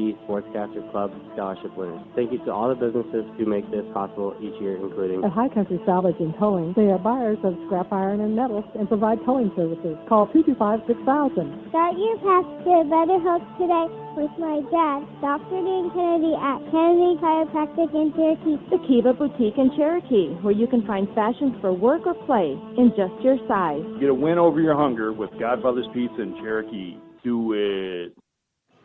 KCHE Sportscaster Club scholarship winners. Thank you to all the businesses who make this possible each year, including At High Country Salvage and Towing, they are buyers of scrap iron and metals and provide towing services. Call 225-6000. Start your path to a better hope today with my dad, Dr. Dan Kennedy at Kennedy Chiropractic in Cherokee. The Kiva Boutique in Cherokee, where you can find fashions for work or play in just your size. Get a win over your hunger with Godfather's Pizza in Cherokee. Do it.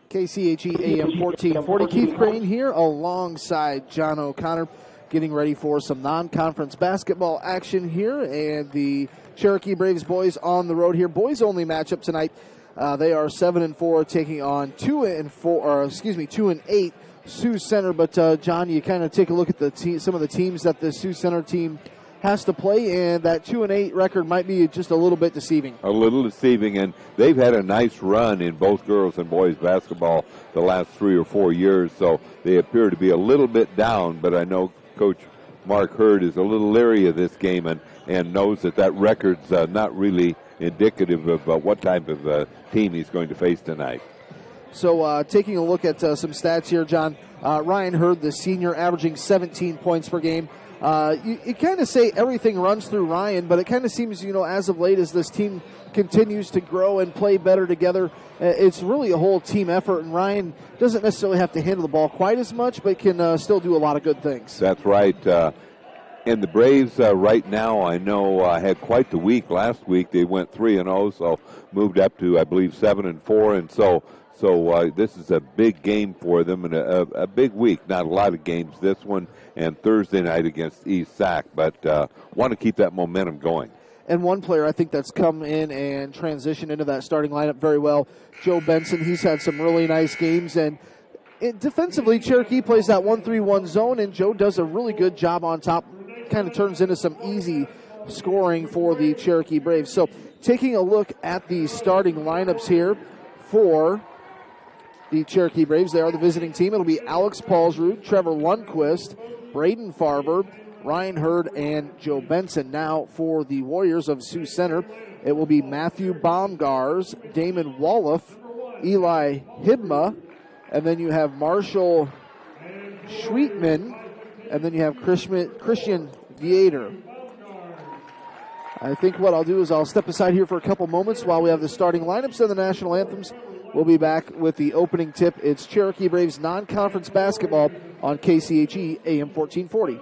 KCHE AM 1440. Keith Crane here alongside John O'Connor, getting ready for some non-conference basketball action here, and the Cherokee Braves boys on the road here. Boys only matchup tonight. They are 7-4, taking on 2-8 Sioux Center. But John, you kind of take a look at some of the teams that the Sioux Center team has to play, and that 2-8 record might be just a little bit deceiving. A little deceiving, and they've had a nice run in both girls and boys basketball the last 3 or 4 years, so they appear to be a little bit down, but I know Coach Mark Hurd is a little leery of this game and knows that record's not really indicative of what type of team he's going to face tonight. So taking a look at some stats here, John, Ryan Hurd, the senior, averaging 17 points per game. You kind of say everything runs through Ryan, but it kind of seems, as of late, as this team continues to grow and play better together, it's really a whole team effort, and Ryan doesn't necessarily have to handle the ball quite as much, but can still do a lot of good things. That's right. And the Braves right now, I know, had quite the week. Last week they went 3-0, so moved up to, I believe, 7-4, and so this is a big game for them and a big week. Not a lot of games this one, and Thursday night against East Sac, but want to keep that momentum going. And one player I think that's come in and transitioned into that starting lineup very well, Joe Benson. He's had some really nice games, and defensively, Cherokee plays that 1-3-1 zone, and Joe does a really good job on top. Kind of turns into some easy scoring for the Cherokee Braves. So taking a look at the starting lineups here for the Cherokee Braves. They are the visiting team. It'll be Alex Paulsrud, Trevor Lundquist, Braden Farber, Ryan Hurd, and Joe Benson. Now for the Warriors of Sioux Center, it will be Matthew Baumgars, Damon Woloff, Eli Hibma, and then you have Marshall Schweetman, and then you have Christian Vieter. I think what I'll do is I'll step aside here for a couple moments while we have the starting lineups and the national anthems. We'll be back with the opening tip. It's Cherokee Braves non-conference basketball on KCHE AM 1440.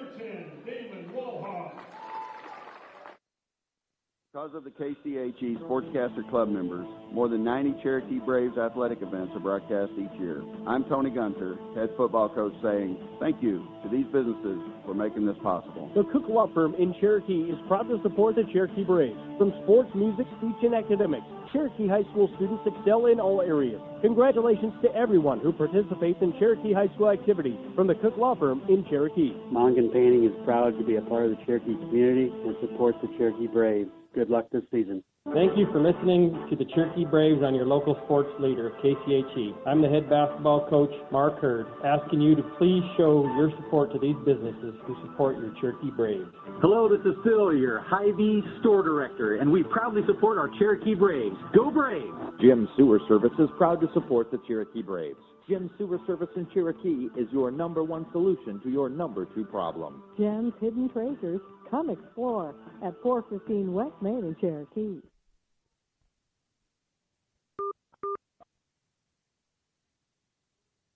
Because of the KCHE Sportscaster Club members, more than 90 Cherokee Braves athletic events are broadcast each year. I'm Tony Gunter, head football coach, saying thank you to these businesses for making this possible. The Cook Law Firm in Cherokee is proud to support the Cherokee Braves. From sports, music, speech, and academics, Cherokee High School students excel in all areas. Congratulations to everyone who participates in Cherokee High School activities from the Cook Law Firm in Cherokee. Mongan Painting is proud to be a part of the Cherokee community and supports the Cherokee Braves. Good luck this season. Thank you for listening to the Cherokee Braves on your local sports leader, KCHE. I'm the head basketball coach, Mark Hurd, asking you to please show your support to these businesses who support your Cherokee Braves. Hello, this is Phil, your Hy-Vee store director, and we proudly support our Cherokee Braves. Go Braves! Jim Sewer Service is proud to support the Cherokee Braves. Jim Sewer Service in Cherokee is your #1 solution to your #2 problem. Jim's Hidden Treasures. Come explore at 415 West Main in Cherokee.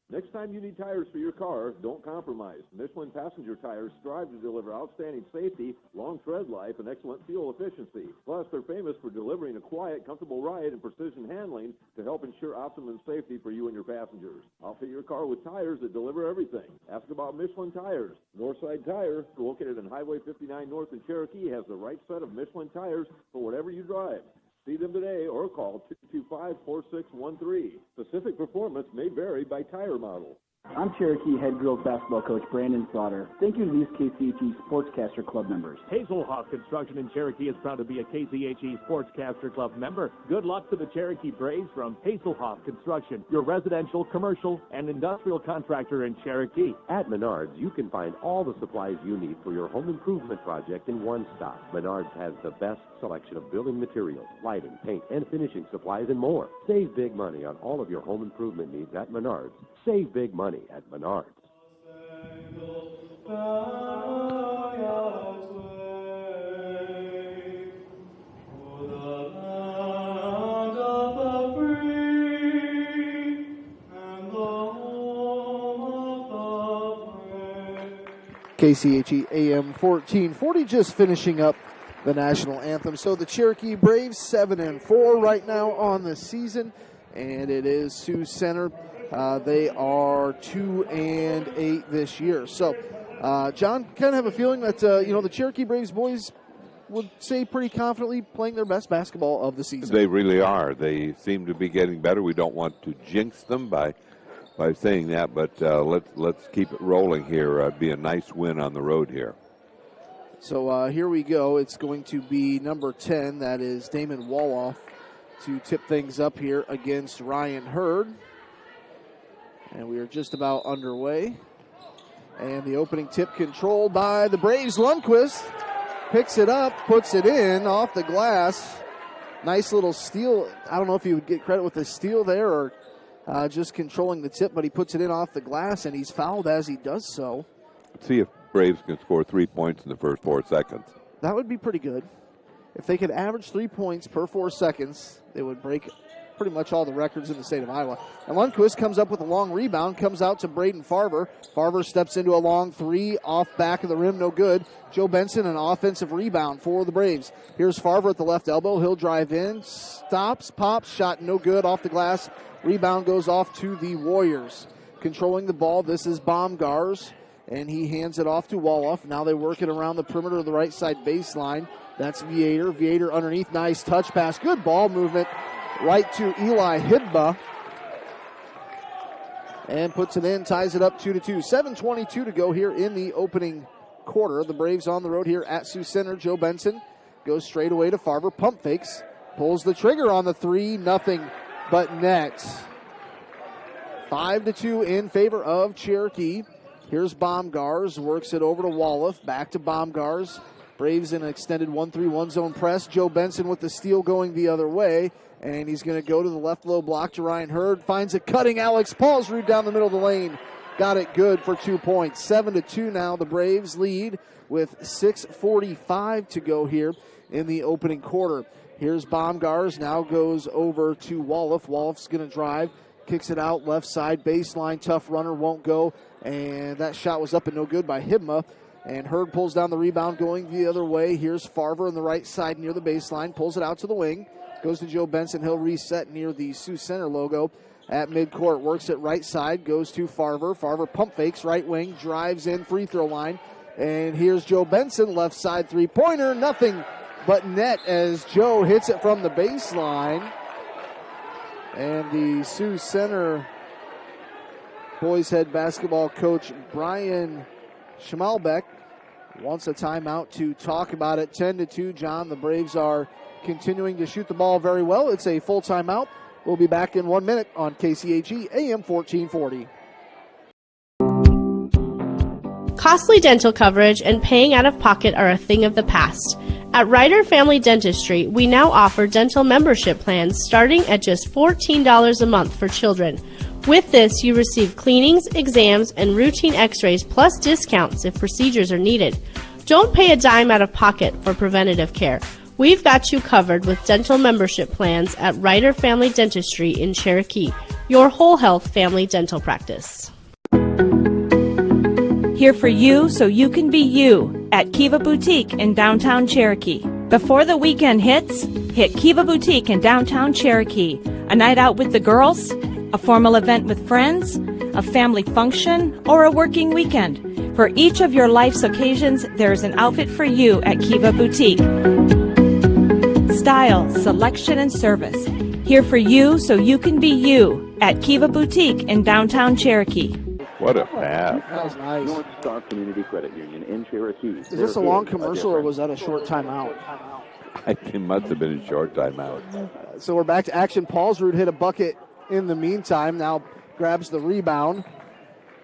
Next time you need tires for your car, don't compromise. Michelin passenger tires strive to deliver outstanding safety, long tread life, and excellent fuel efficiency. Plus, they're famous for delivering a quiet, comfortable ride and precision handling to help ensure optimum safety for you and your passengers. Outfit your car with tires that deliver everything. Ask about Michelin tires. Northside Tire, located on Highway 59 North in Cherokee, has the right set of Michelin tires for whatever you drive. See them today or call 225-4613. Specific performance may vary by tire model. I'm Cherokee head girls basketball coach Brandon Slaughter. Thank you to these KCHE Sportscaster Club members. Hazelhoff Construction in Cherokee is proud to be a KCHE Sportscaster Club member. Good luck to the Cherokee Braves from Hazelhoff Construction, your residential, commercial, and industrial contractor in Cherokee. At Menards, you can find all the supplies you need for your home improvement project in one stop. Menards has the best selection of building materials, lighting, paint, and finishing supplies, and more. Save big money on all of your home improvement needs at Menards. Save big money at Menards. KCHE AM 1440 just finishing up the national anthem. So the Cherokee Braves 7-4 right now on the season, and it is Sioux Center. They are 2-8 this year. So, John, kind of have a feeling that the Cherokee Braves boys would say pretty confidently playing their best basketball of the season. They really are. They seem to be getting better. We don't want to jinx them by saying that, but let's keep it rolling here. It'd be a nice win on the road here. So here we go. It's going to be number 10. That is Damon Woloff to tip things up here against Ryan Hurd. And we are just about underway. And the opening tip controlled by the Braves. Lundquist picks it up, puts it in off the glass. Nice little steal. I don't know if you would get credit with the steal there or just controlling the tip, but he puts it in off the glass, and he's fouled as he does so. Let's see if Braves can score 3 points in the first 4 seconds. That would be pretty good. If they could average 3 points per 4 seconds, they would break pretty much all the records in the state of Iowa. And Lundquist comes up with a long rebound, comes out to Braden Farver. Farver steps into a long three, off back of the rim, no good. Joe Benson, an offensive rebound for the Braves. Here's Farver at the left elbow. He'll drive in, stops, pops, shot no good, off the glass. Rebound goes off to the Warriors. Controlling the ball, this is Baumgars, and he hands it off to Woloff. Now they work it around the perimeter of the right side baseline. That's Viator. Viator underneath, nice touch pass. Good ball movement right to Eli Hidba. And puts it in, ties it up 2-2. 7:22 to go here in the opening quarter. The Braves on the road here at Sioux Center. Joe Benson goes straight away to Farver. Pump fakes. Pulls the trigger on the three. Nothing but net. 5-2 in favor of Cherokee. Here's Baumgars. Works it over to Woloff. Back to Baumgars. Braves in an extended 1-3-1 zone press. Joe Benson with the steal going the other way. And he's going to go to the left low block to Ryan Hurd. Finds a cutting Alex Paulsrud down the middle of the lane. Got it good for 2 points. 7-2 now. The Braves lead with 6:45 to go here in the opening quarter. Here's Baumgars. Now goes over to Woloff. Woloff's going to drive. Kicks it out left side baseline. Tough runner won't go. And that shot was up and no good by Hidma. And Hurd pulls down the rebound going the other way. Here's Farver on the right side near the baseline. Pulls it out to the wing. Goes to Joe Benson. He'll reset near the Sioux Center logo at midcourt. Works it right side. Goes to Farver. Farver pump fakes right wing. Drives in free throw line. And here's Joe Benson. Left side three-pointer. Nothing but net as Joe hits it from the baseline. And the Sioux Center boys head basketball coach Brian Schmalbeck wants a timeout to talk about it. 10-2, John. The Braves are continuing to shoot the ball very well. It's a full timeout. We'll be back in 1 minute on KCHE AM 1440. Costly dental coverage and paying out of pocket are a thing of the past. At Ryder Family Dentistry, we now offer dental membership plans starting at just $14 a month for children. With this, you receive cleanings, exams, and routine x-rays plus discounts if procedures are needed. Don't pay a dime out of pocket for preventative care. We've got you covered with dental membership plans at Ryder Family Dentistry in Cherokee, your whole health family dental practice. Here for you so you can be you at Kiva Boutique in downtown Cherokee. Before the weekend hits, hit Kiva Boutique in downtown Cherokee. A night out with the girls, a formal event with friends, a family function, or a working weekend. For each of your life's occasions, there's an outfit for you at Kiva Boutique. Style, selection, and service. Here for you so you can be you at Kiva Boutique in downtown Cherokee. What a pass. That was nice. North Star Community Credit Union in Cherokee. Is this a long commercial or was that a short timeout? It must have been a short timeout. So we're back to action. Paulsrud hit a bucket in the meantime. Now grabs the rebound.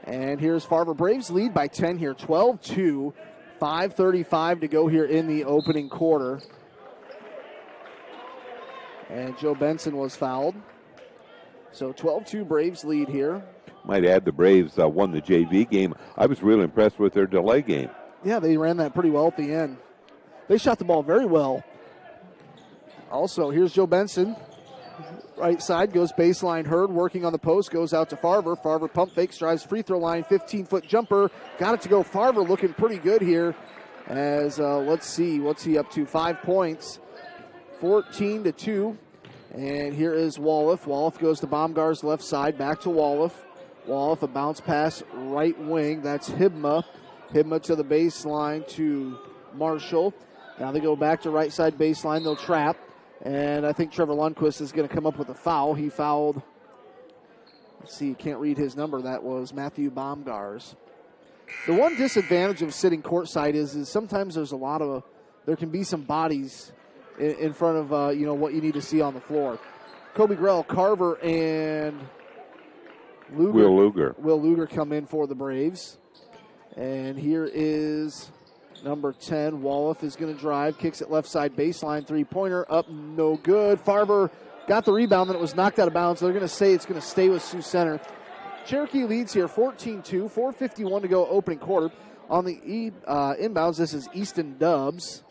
And here's Farver. Braves lead by 10 here. 12-2. 5:35 to go here in the opening quarter. And Joe Benson was fouled. So 12-2 Braves lead here. Might add the Braves won the JV game. I was really impressed with their delay game. Yeah, they ran that pretty well at the end. They shot the ball very well. Also, here's Joe Benson. Right side goes baseline. Hurd working on the post, goes out to Farver. Farver pump fakes, drives free throw line, 15-foot jumper. Got it to go. Farver looking pretty good here. As let's see, what's he up to? 5 points, 14-2. And here is Wolof. Wolof goes to Baumgart's left side, back to Wolof. Wolof, a bounce pass right wing. That's Hibma. Hibma to the baseline to Marshall. Now they go back to right side baseline. They'll trap. And I think Trevor Lundquist is going to come up with a foul. He fouled. Let's see, can't read his number. That was Matthew Baumgars. The one disadvantage of sitting courtside is sometimes there can be some bodies in front of what you need to see on the floor. Kobe Grell, Carver, and Will Luger come in for the Braves. And here is number 10. Wolof is going to drive, kicks it left side baseline, three-pointer, up, no good. Farver got the rebound, then it was knocked out of bounds. They're going to say it's going to stay with Sioux Center. Cherokee leads here 14-2, 4:51 to go opening quarter. On the inbounds, this is Easton Dubs.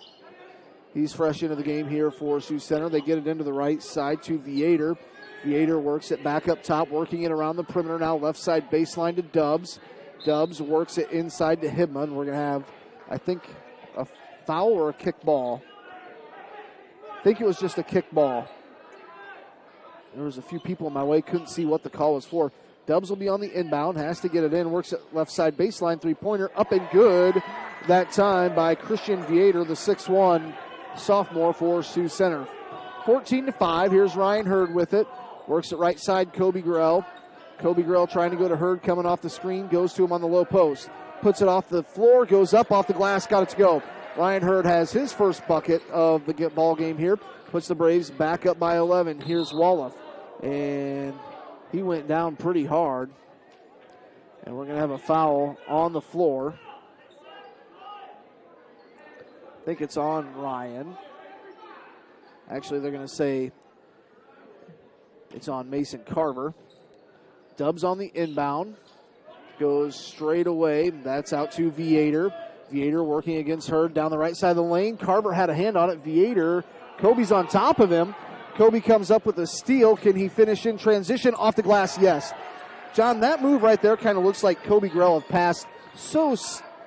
He's fresh into the game here for Sioux Center. They get it into the right side to Viator. Viator works it back up top, working it around the perimeter now. Left side baseline to Dubs. Dubs works it inside to Hibman. We're going to have, I think, a foul or a kick ball. I think it was just a kick ball. There was a few people in my way, couldn't see what the call was for. Dubs will be on the inbound, has to get it in, works it left side baseline, three-pointer, up and good that time by Christian Viator, the 6'1" sophomore for Sioux Center. 14-5, here's Ryan Hurd with it. Works it right side, Kobe Grell. Kobe Grell trying to go to Hurd, coming off the screen, goes to him on the low post. Puts it off the floor, goes up off the glass, got it to go. Ryan Hurd has his first bucket of the ball game here. Puts the Braves back up by 11. Here's Wolof. And he went down pretty hard. And we're going to have a foul on the floor. I think it's on Ryan. Actually, they're going to say it's on Mason Carver. Dubs on the inbound. Goes straight away. That's out to Viator. Viator working against Hurd down the right side of the lane. Carver had a hand on it. Viator. Kobe's on top of him. Kobe comes up with a steal. Can he finish in transition? Off the glass, yes. John, that move right there kind of looks like Kobe Grell have passed so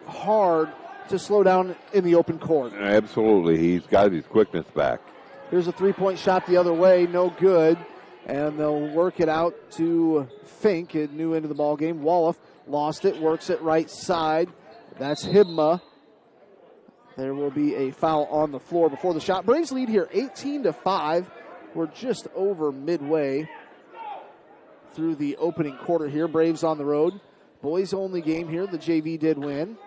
hard to slow down in the open court. Absolutely. He's got his quickness back. Here's a three-point shot the other way. No good. And they'll work it out to Fink, a new into the ball game. Wolof lost it, works it right side. That's Hibma. There will be a foul on the floor before the shot. Braves lead here 18-5. We're just over midway through the opening quarter here. Braves on the road. Boys only game here. The JV did win.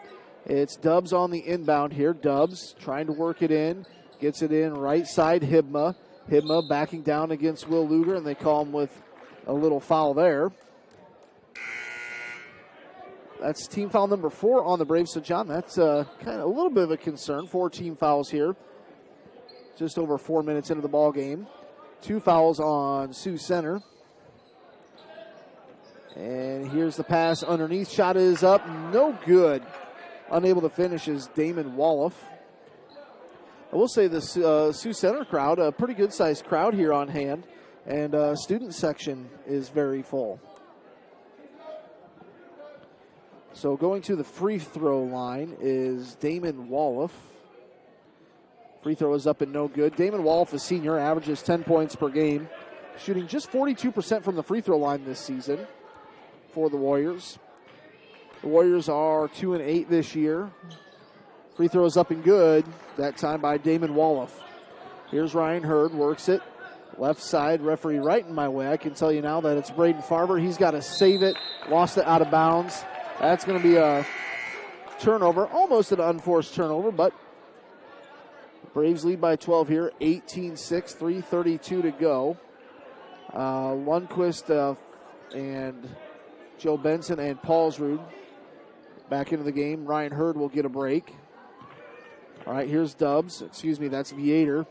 It's Dubs on the inbound here. Dubs trying to work it in. Gets it in right side, Hibma. Hibma backing down against Will Luger, and they call him with a little foul there. That's team foul number 4 on the Braves. So, John, that's kind of a little bit of a concern. 4 team fouls here. Just over 4 minutes into the ball game. 2 fouls on Sioux Center. And here's the pass underneath. Shot is up. No good. Unable to finish is Damon Wolof. I will say this Sioux Center crowd, a pretty good-sized crowd here on hand. And student section is very full. So going to the free throw line is Damon Wolof. Free throw is up and no good. Damon Wolof, a senior, averages 10 points per game. Shooting just 42% from the free throw line this season for the Warriors. The Warriors are 2-8 this year. Free throw is up and good. That time by Damon Wolof. Here's Ryan Hurd, works it. Left side, referee right in my way. I can tell you now that it's Braden Farver. He's got to save it. Lost it out of bounds. That's going to be a turnover. Almost an unforced turnover, but Braves lead by 12 here. 18-6, 3:32 to go. Lundquist and Joe Benson and Paulsrud back into the game. Ryan Hurd will get a break. All right, here's Dubs. Excuse me, that's Viator.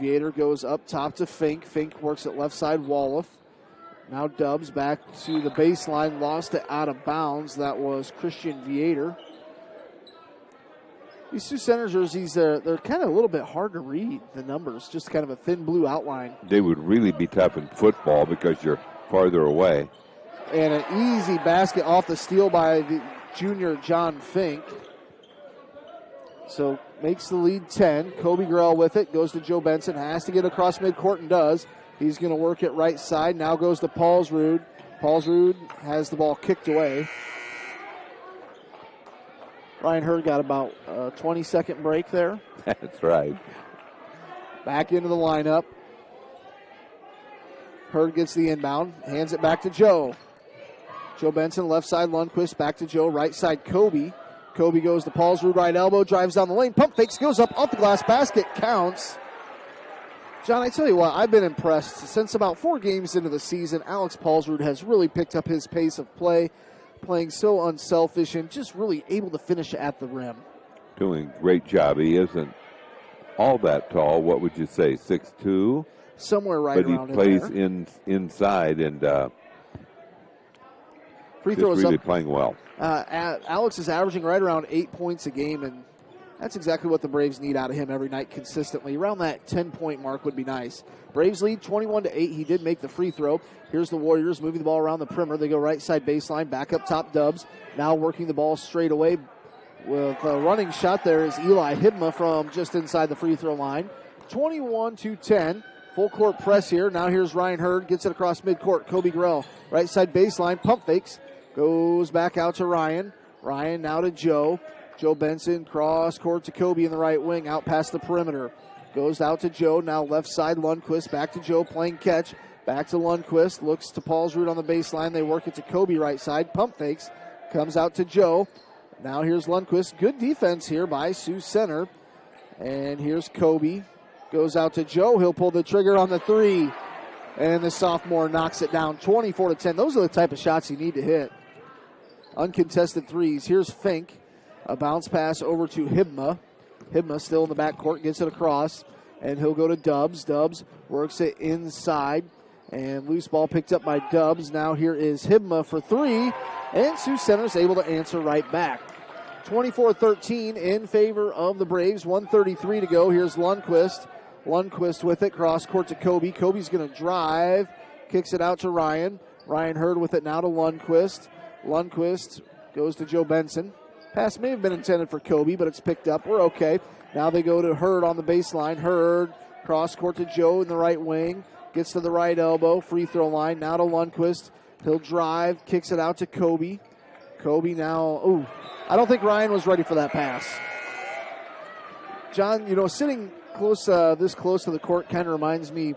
Viator goes up top to Fink. Fink works at left side, Wolof. Now Dubs back to the baseline, lost it out of bounds. That was Christian Viator. These Sioux Center jerseys, they're kind of a little bit hard to read, the numbers, just kind of a thin blue outline. They would really be tough in football because you're farther away. And an easy basket off the steal by the junior John Fink. So makes the lead 10. Kobe Grell with it, goes to Joe Benson, has to get across midcourt and does. He's going to work it right side. Now goes to Paulsrud. Paulsrud has the ball kicked away. Ryan Hurd got about a 20-second break there. That's right. Back into the lineup. Hurd gets the inbound, hands it back to Joe. Joe Benson, left side, Lundquist, back to Joe, right side, Kobe. Kobe goes to Paulsrud, right elbow, drives down the lane, pump fakes, goes up off the glass basket, counts. John, I tell you what, I've been impressed. Since about 4 games into the season, Alex Paulsrud has really picked up his pace of play, playing so unselfish and just really able to finish at the rim. Doing a great job. He isn't all that tall. What would you say, 6'2"? Somewhere right around in there. But he plays inside and free throws really up. Playing well. Alex is averaging right around 8 points a game, and that's exactly what the Braves need out of him every night consistently. Around that 10-point mark would be nice. Braves lead 21-8. He did make the free throw. Here's the Warriors moving the ball around the perimeter. They go right side baseline, back up top Dubs. Now working the ball straight away with a running shot. There is Eli Hibma from just inside the free throw line. 21-10. Full court press here. Now here's Ryan Hurd. Gets it across midcourt. Kobe Grell. Right side baseline. Pump fakes. Goes back out to Ryan. Ryan now to Joe. Joe Benson cross court to Kobe in the right wing. Out past the perimeter. Goes out to Joe. Now left side Lundquist. Back to Joe playing catch. Back to Lundquist. Looks to Paulsrud on the baseline. They work it to Kobe right side. Pump fakes. Comes out to Joe. Now here's Lundquist. Good defense here by Sioux Center. And here's Kobe. Goes out to Joe. He'll pull the trigger on the three. And the sophomore knocks it down 24-10. Those are the type of shots you need to hit. Uncontested threes. Here's Fink. A bounce pass over to Hibma. Hibma still in the backcourt. Gets it across. And he'll go to Dubs. Dubs works it inside. And loose ball picked up by Dubs. Now here is Hibma for three. And Sioux Center's able to answer right back. 24-13 in favor of the Braves. 1:33 to go. Here's Lundquist. Lundquist with it. Cross court to Kobe. Kobe's going to drive. Kicks it out to Ryan. Ryan Hurd with it now to Lundquist. Lundquist goes to Joe Benson. Pass may have been intended for Kobe, but it's picked up. We're okay. Now they go to Hurd on the baseline. Hurd cross court to Joe in the right wing. Gets to the right elbow. Free throw line. Now to Lundquist. He'll drive. Kicks it out to Kobe. Kobe now. Ooh. I don't think Ryan was ready for that pass. John, sitting close, this close to the court kind of reminds me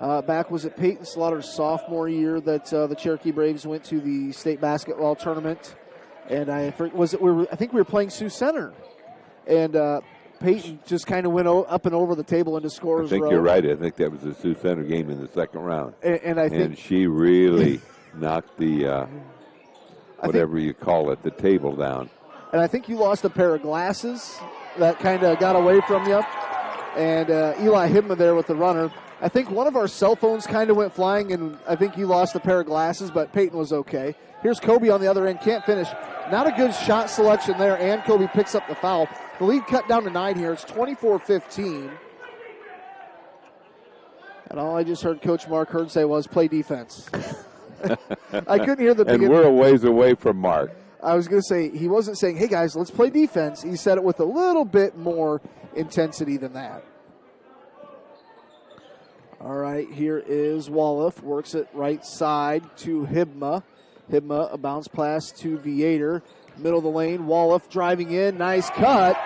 back, was it Peyton Slaughter's sophomore year that the Cherokee Braves went to the state basketball tournament? And I think we were playing Sioux Center. And Peyton just kind of went up and over the table into scorer's row. I think you're right. I think that was the Sioux Center game in the second round. And she really knocked the, whatever you call it, the table down. And I think you lost a pair of glasses that kind of got away from you. And Eli Hibma there with the runner. I think one of our cell phones kind of went flying, and I think you lost a pair of glasses, but Peyton was okay. Here's Kobe on the other end. Can't finish. Not a good shot selection there, and Kobe picks up the foul. The lead cut down to 9 here. It's 24-15. And all I just heard Coach Mark Hurd say was play defense. I couldn't hear the beginning. And we're a ways away from Mark. I was going to say, he wasn't saying, hey, guys, let's play defense. He said it with a little bit more intensity than that. All right, here is Wolof. Works it right side to Hibma. Hibma, a bounce pass to Viator. Middle of the lane, Wolof driving in. Nice cut.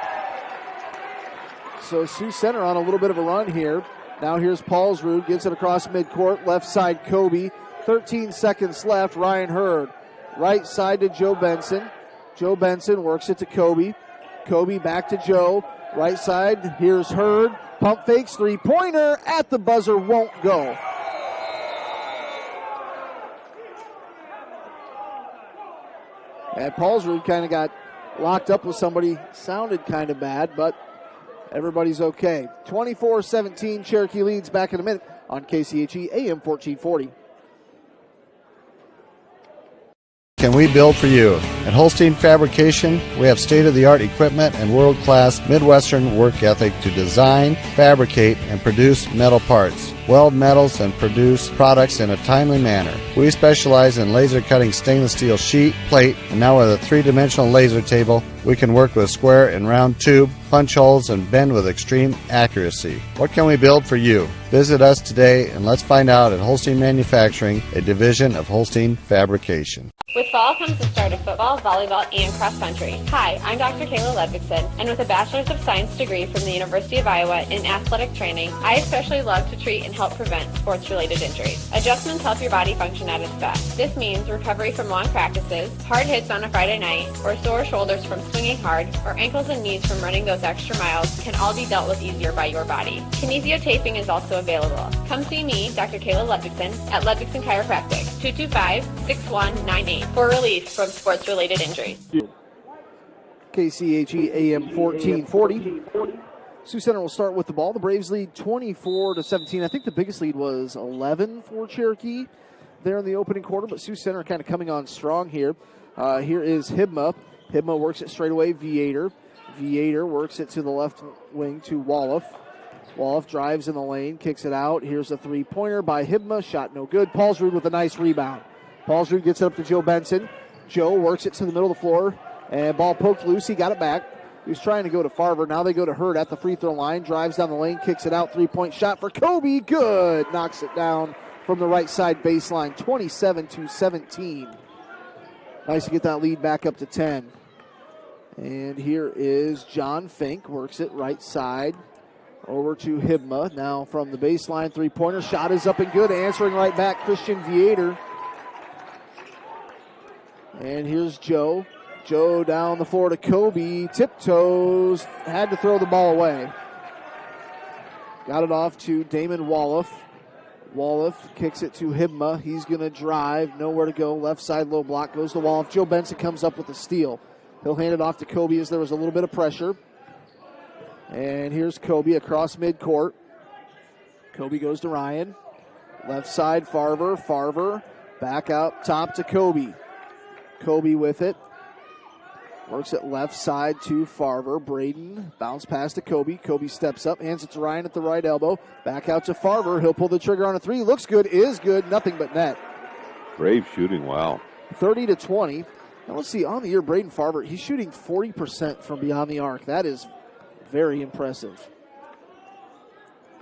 So Sioux Center on a little bit of a run here. Now here's Paulsrud. Gets it across midcourt. Left side, Kobe. 13 seconds left. Ryan Hurd. Right side to Joe Benson. Joe Benson works it to Kobe. Kobe back to Joe. Right side, here's Hurd. Pump fakes, three-pointer at the buzzer, won't go. And Paulsrud kind of got locked up with somebody. Sounded kind of bad, but everybody's okay. 24-17, Cherokee leads. Back in a minute on KCHE AM 1440. Can we build for you? At Holstein Fabrication, we have state-of-the-art equipment and world-class Midwestern work ethic to design, fabricate, and produce metal parts, weld metals, and produce products in a timely manner. We specialize in laser cutting stainless steel sheet, plate, and now with a three-dimensional laser table, we can work with square and round tube, punch holes, and bend with extreme accuracy. What can we build for you? Visit us today and let's find out at Holstein Manufacturing, a division of Holstein Fabrication. With fall comes the start of football, volleyball, and cross country. Hi, I'm Dr. Kayla Ludvigson, and with a Bachelor's of Science degree from the University of Iowa in athletic training, I especially love to treat and help prevent sports-related injuries. Adjustments help your body function at its best. This means recovery from long practices, hard hits on a Friday night, or sore shoulders from swinging hard, or ankles and knees from running those extra miles can all be dealt with easier by your body. Kinesio taping is also available. Come see me, Dr. Kayla Ludvigson, at Ludvigson Chiropractic, 225-6198. For relief from sports-related injuries. KCHE AM 1440. Sioux Center will start with the ball. The Braves lead 24-17. I think the biggest lead was 11 for Cherokee there in the opening quarter, but Sioux Center kind of coming on strong here. Here is Hibma. Hibma works it straight away. Viator works it to the left wing to Wolof. Wolof drives in the lane, kicks it out. Here's a three-pointer by Hibma. Shot no good. Paulsrud with a nice rebound. Paulsrud gets it up to Joe Benson. Joe works it to the middle of the floor, and ball poked loose. He got it back. He was trying to go to Farver. Now they go to Hurd at the free throw line. Drives down the lane, kicks it out. Three-point shot for Kobe. Good. Knocks it down from the right side baseline. 27-17. Nice to get that lead back up to 10. And here is John Fink. Works it right side over to Hibma. Now from the baseline, three-pointer. Shot is up and good. Answering right back, Christian Viator. And here's Joe. Joe down the floor to Kobe. Tiptoes. Had to throw the ball away. Got it off to Damon Wolof. Wolof kicks it to Hibma. He's going to drive. Nowhere to go. Left side low block goes to Wolof. Joe Benson comes up with the steal. He'll hand it off to Kobe as there was a little bit of pressure. And here's Kobe across midcourt. Kobe goes to Ryan. Left side, Farver. Farver back out top to Kobe. Kobe with it. Works it left side to Farver. Braden bounce pass to Kobe. Kobe steps up, hands it to Ryan at the right elbow. Back out to Farver. He'll pull the trigger on a three. Looks good, is good, nothing but net. Brave shooting, wow. 30-20. Now let's see, on the year, Braden Farver, he's shooting 40% from beyond the arc. That is very impressive.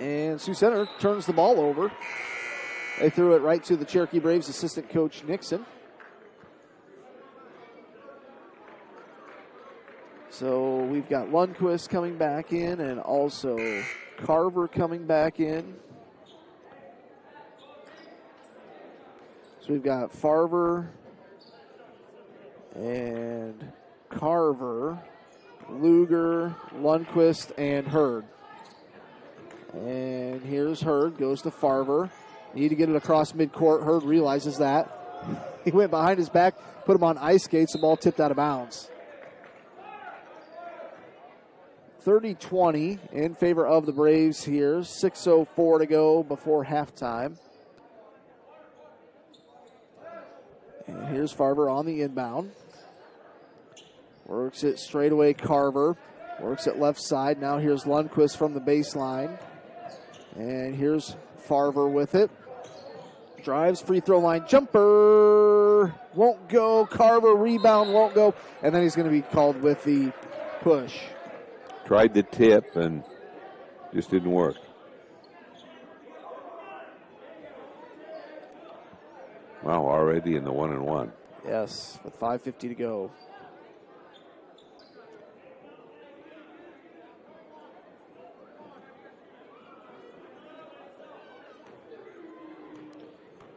And Sioux Center turns the ball over. They threw it right to the Cherokee Braves assistant coach Nixon. So we've got Lundquist coming back in and also Carver coming back in. So we've got Farver and Carver, Luger, Lundquist, and Hurd. And here's Hurd, goes to Farver. Need to get it across midcourt. Hurd realizes that. He went behind his back, put him on ice skates, the ball tipped out of bounds. 30-20 in favor of the Braves here. 6:04 to go before halftime. And here's Farver on the inbound. Works it straight away, Carver. Works it left side. Now here's Lundquist from the baseline. And here's Farver with it. Drives, free throw line, jumper. Won't go. Carver, rebound, won't go. And then he's going to be called with the push. Tried the tip and just didn't work. Wow, already in the 1-and-1. Yes, with 5:50 to go.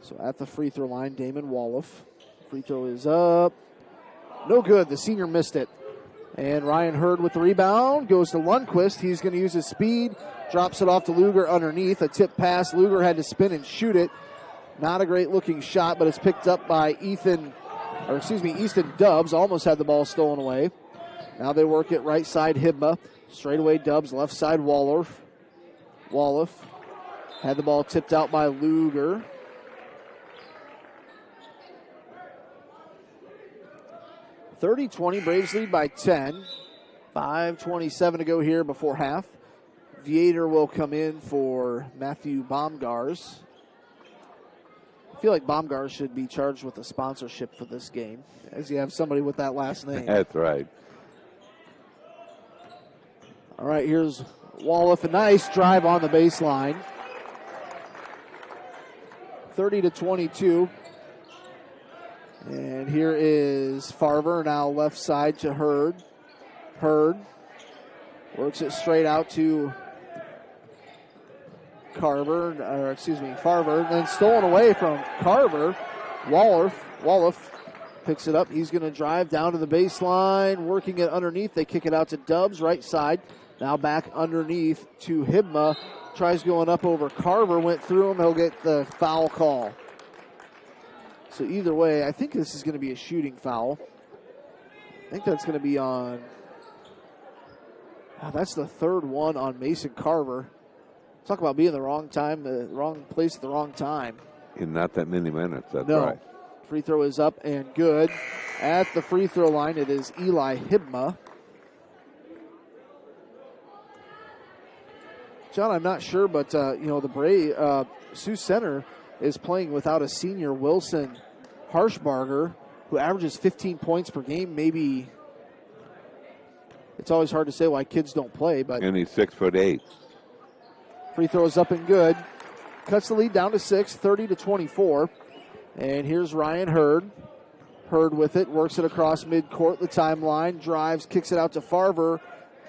So at the free throw line, Damon Wolof. Free throw is up. No good. The senior missed it. And Ryan Hurd with the rebound. Goes to Lundquist. He's going to use his speed. Drops it off to Luger underneath. A tip pass. Luger had to spin and shoot it. Not a great looking shot, but it's picked up by Easton Dubs. Almost had the ball stolen away. Now they work it right side, Hibma. Straight away Dubs. Left side, Wolof. Had the ball tipped out by Luger. 30-20, Braves lead by 10. 5:27 to go here before half. Viator will come in for Matthew Baumgars. I feel like Baumgars should be charged with a sponsorship for this game, as you have somebody with that last name. That's right. All right, here's Wallach, a nice drive on the baseline. 30-22. And here is Farver, now left side to Hurd. Hurd works it straight out to Farver, and then stolen away from Carver. Wallach picks it up. He's going to drive down to the baseline, working it underneath. They kick it out to Dubs, right side. Now back underneath to Hibma. Tries going up over Carver, went through him. He'll get the foul call. So either way, I think this is going to be a shooting foul. I think that's going to be on... that's the third one on Mason Carver. Talk about being the wrong time, the wrong place at the wrong time. In not that many minutes, that's No. right. Free throw is up and good. At the free throw line, it is Eli Hibma. John, I'm not sure, but the Sioux Center is playing without a senior, Wilson Harshbarger, who averages 15 points per game. Maybe it's always hard to say why kids don't play, but And he's 6'8". free throw is up and good. Cuts the lead down to 6, 30-24. And here's Ryan Hurd. Hurd with it, works it across midcourt, the timeline, drives, kicks it out to Farver,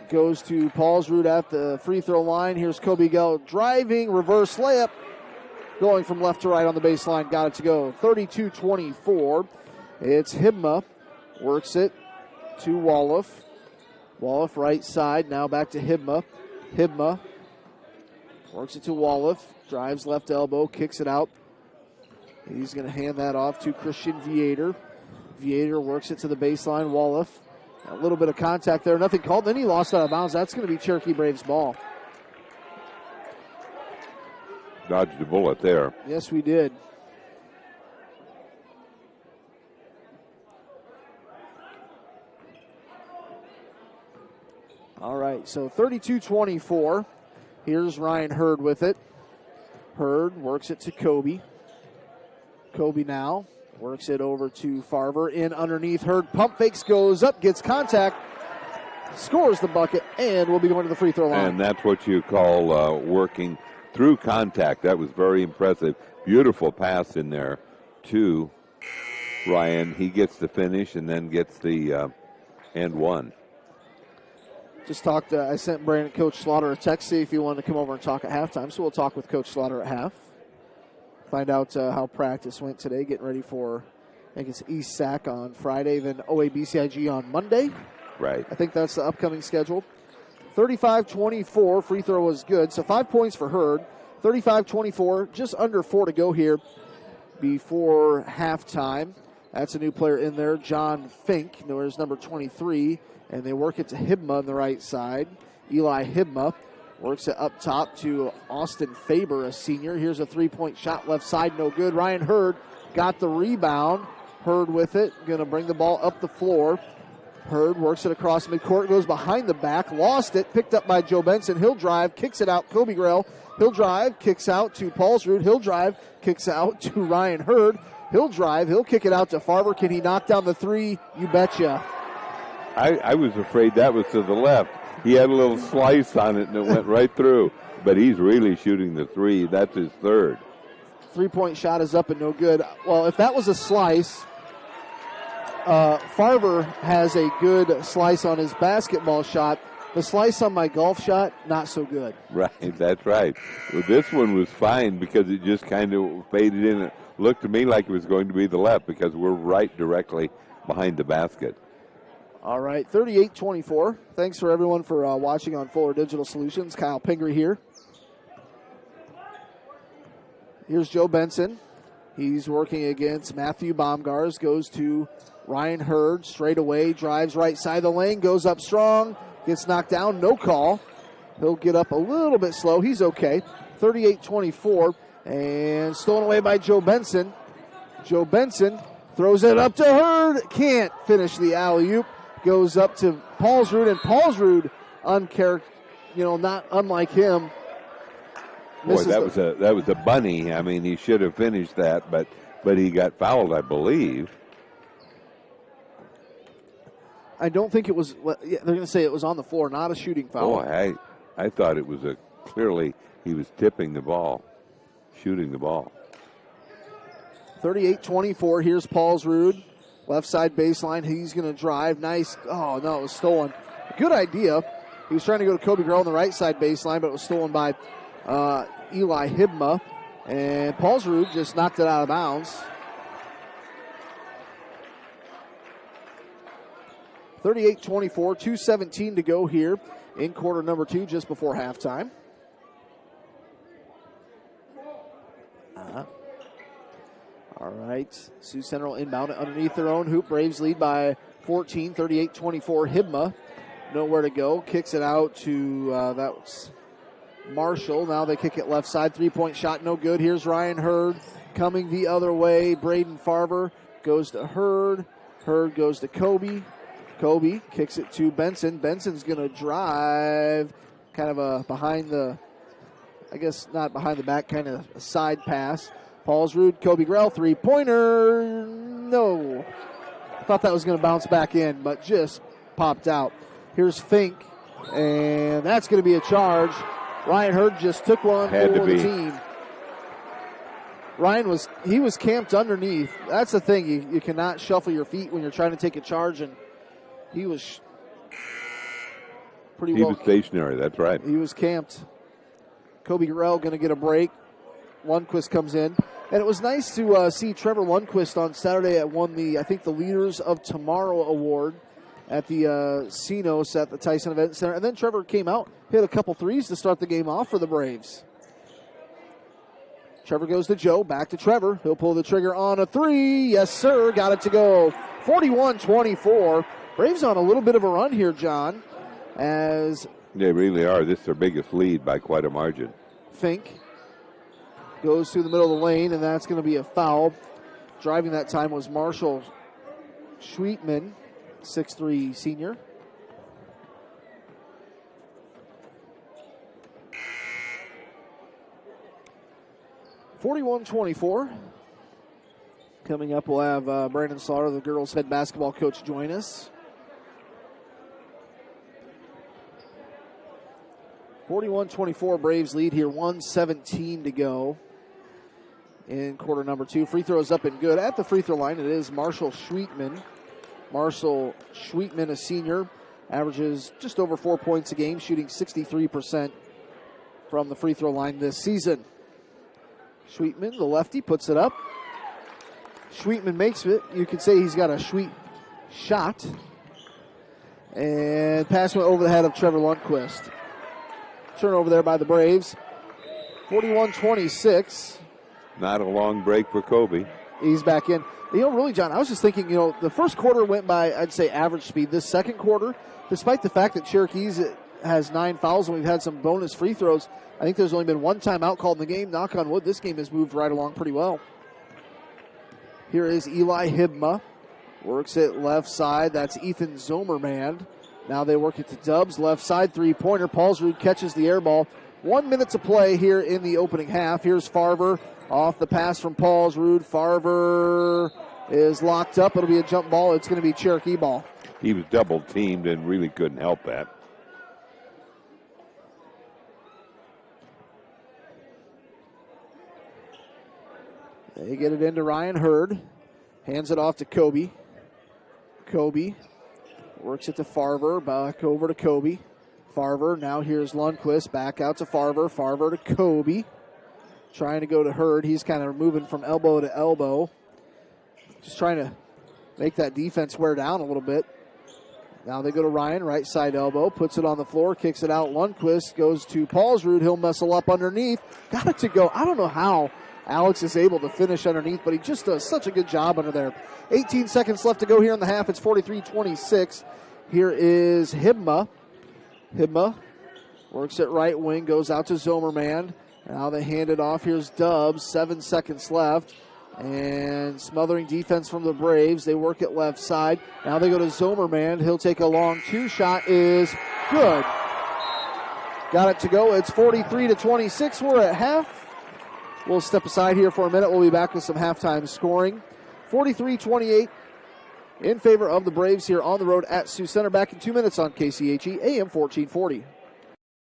goes to Paulsrud at the free throw line. Here's Kobe Gell driving, reverse layup, going from left to right on the baseline, got it to go. 32-24. It's Hibma, works it to Wallach. Wallach right side, now back to Hibma. Hibma works it to Wallach, drives left elbow, kicks it out. He's going to hand that off to Christian Viator. Viator works it to the baseline. Wallach, a little bit of contact there, nothing called. Then he lost out of bounds. That's going to be Cherokee Braves ball. Dodged a bullet there. Yes, we did. All right, so 32-24. Here's Ryan Hurd with it. Hurd works it to Kobe. Kobe now works it over to Farver. In underneath, Hurd pump fakes, goes up, gets contact, scores the bucket, and will be going to the free throw line. And that's what you call working through contact. That was very impressive. Beautiful pass in there to Ryan. He gets the finish and then gets the and one. Just talked. I sent Brandon, Coach Slaughter, a text, see if he wanted to come over and talk at halftime. So we'll talk with Coach Slaughter at half. Find out how practice went today. Getting ready for, I think it's East Sac on Friday, then OABCIG on Monday. Right. I think that's the upcoming schedule. 35-24. Free throw was good. So 5 points for Hurd. 35-24. Just under 4 to go here before halftime. That's a new player in there, John Fink. There's number 23. And they work it to Hibma on the right side. Eli Hibma works it up top to Austin Faber, a senior. Here's a three-point shot left side, no good. Ryan Hurd got the rebound. Hurd with it, going to bring the ball up the floor. Hurd works it across midcourt, goes behind the back, lost it, picked up by Joe Benson. He'll drive, kicks it out, Kobe Grell. He'll drive, kicks out to Paulsrud. He'll drive, kicks out to Ryan Hurd. He'll drive, he'll kick it out to Farver. Can he knock down the three? You betcha. I was afraid that was to the left. He had a little slice on it and it went right through. But he's really shooting the three. That's his third. Three-point shot is up and no good. Well, if that was a slice, Farver has a good slice on his basketball shot. The slice on my golf shot, not so good. Right, that's right. Well, this one was fine because it just kind of faded in. It looked to me like it was going to be the left because we're right directly behind the basket. All right, 38-24. Thanks for everyone for watching on Fuller Digital Solutions. Kyle Pingree here. Here's Joe Benson. He's working against Matthew Baumgars. Goes to Ryan Hurd. Straight away, drives right side of the lane. Goes up strong. Gets knocked down. No call. He'll get up a little bit slow. He's okay. 38-24. And stolen away by Joe Benson. Joe Benson Throws it up to Hurd. Can't finish the alley-oop. Goes up to Paulsrud, and Paulsrud, not unlike him. Boy, that was a bunny. I mean, he should have finished that, but he got fouled, I believe. I don't think it was. They're going to say it was on the floor, not a shooting foul. Boy, I thought it was clearly he was tipping the ball, shooting the ball. 38-24. Here's Paulsrud. Left side baseline. He's going to drive. Nice. Oh, no, it was stolen. Good idea. He was trying to go to Kobe Grell on the right side baseline, but it was stolen by Eli Hibma. And Paulsrud just knocked it out of bounds. 38-24. 2:17 to go here in quarter number 2, just before halftime. All right, Sioux Central inbound underneath their own hoop. Braves lead by 14, 38-24. Hibma, nowhere to go. Kicks it out to, that was Marshall. Now they kick it left side. Three-point shot, no good. Here's Ryan Hurd coming the other way. Braden Farver goes to Hurd. Hurd goes to Kobe. Kobe kicks it to Benson. Benson's going to drive kind of a behind the, I guess not behind the back, kind of a side pass. Paulsrud, Kobe Grell, three-pointer. No. Thought that was going to bounce back in, but just popped out. Here's Fink, and that's going to be a charge. Ryan Hurd just took one for the team. Ryan was camped underneath. That's the thing. You cannot shuffle your feet when you're trying to take a charge, and he was pretty well. He was stationary, that's right. He was camped. Kobe Grell going to get a break. Lundquist comes in. And it was nice to see Trevor Lundquist on Saturday won the Leaders of Tomorrow Award at the CNOS at the Tyson Event Center. And then Trevor came out, hit a couple threes to start the game off for the Braves. Trevor goes to Joe, back to Trevor. He'll pull the trigger on a three. Yes, sir, got it to go. 41-24. Braves on a little bit of a run here, John, as they really are. This is their biggest lead by quite a margin. Fink goes through the middle of the lane, and that's going to be a foul. Driving that time was Marshall Schweetman, 6'3" senior. (41-24). Coming up, we'll have Brandon Slaughter, the girls' head basketball coach, join us. 41-24, Braves lead here, 1:17 to go in quarter number 2. Free throws up and good. At the free throw line, it is Marshall Schweetman. Marshall Schweetman, a senior, averages just over 4 points a game, shooting 63% from the free throw line this season. Schweetman, the lefty, puts it up. Schweetman makes it. You could say he's got a Schweet shot. And pass went over the head of Trevor Lundquist. Turnover there by the Braves. 41-26. Not a long break for Kobe. He's back in. Really, John, I was just thinking, the first quarter went by, I'd say, average speed. This second quarter, despite the fact that Cherokee's has 9 fouls and we've had some bonus free throws, I think there's only been one timeout called in the game. Knock on wood, this game has moved right along pretty well. Here is Eli Hibma. Works it left side. That's Ethan Zomerman. Now they work it to Dubs. Left side, three-pointer. Paulsrud catches the air ball. 1 minute to play here in the opening half. Here's Farver off the pass from Paulsrud. Farver is locked up. It'll be a jump ball. It's going to be Cherokee ball. He was double-teamed and really couldn't help that. They get it into Ryan Hurd. Hands it off to Kobe. Kobe works it to Farver. Back over to Kobe. Farver. Now here's Lundquist. Back out to Farver. Farver to Kobe. Trying to go to Hurd. He's kind of moving from elbow to elbow. Just trying to make that defense wear down a little bit. Now they go to Ryan. Right side elbow. Puts it on the floor. Kicks it out. Lundquist goes to Paulsrud. He'll muscle up underneath. Got it to go. I don't know how Alex is able to finish underneath, but he just does such a good job under there. 18 seconds left to go here in the half. It's 43-26. Here is Hibma. Hibma works it right wing, goes out to Zomerman. Now they hand it off. Here's Dubs. 7 seconds left. And smothering defense from the Braves. They work it left side. Now they go to Zomerman. He'll take a long two-shot. Is good. Got it to go. It's 43-26. We're at half. We'll step aside here for a minute. We'll be back with some halftime scoring. 43-28 in favor of the Braves here on the road at Sioux Center. Back in 2 minutes on KCHE AM 1440.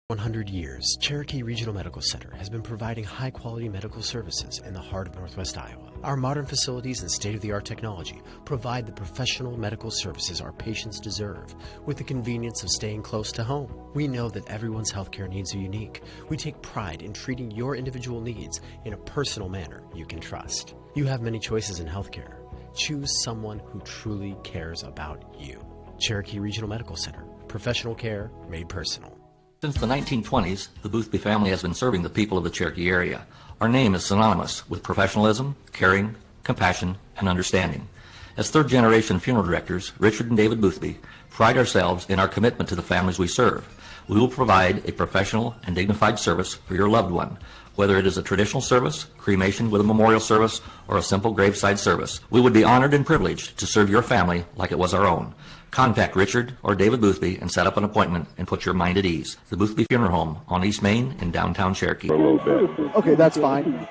100 years, Cherokee Regional Medical Center has been providing high-quality medical services in the heart of Northwest Iowa. Our modern facilities and state-of-the-art technology provide the professional medical services our patients deserve with the convenience of staying close to home. We know that everyone's healthcare needs are unique. We take pride in treating your individual needs in a personal manner you can trust. You have many choices in healthcare. Choose someone who truly cares about you. Cherokee Regional Medical Center. Professional care made personal. Since the 1920s, the Boothby family has been serving the people of the Cherokee area. Our name is synonymous with professionalism, caring, compassion, and understanding. As third-generation funeral directors, Richard and David Boothby pride ourselves in our commitment to the families we serve. We will provide a professional and dignified service for your loved one, whether it is a traditional service, cremation with a memorial service, or a simple graveside service. We would be honored and privileged to serve your family like it was our own. Contact Richard or David Boothby and set up an appointment and put your mind at ease. The Boothby Funeral Home on East Main in downtown Cherokee. Okay, that's fine.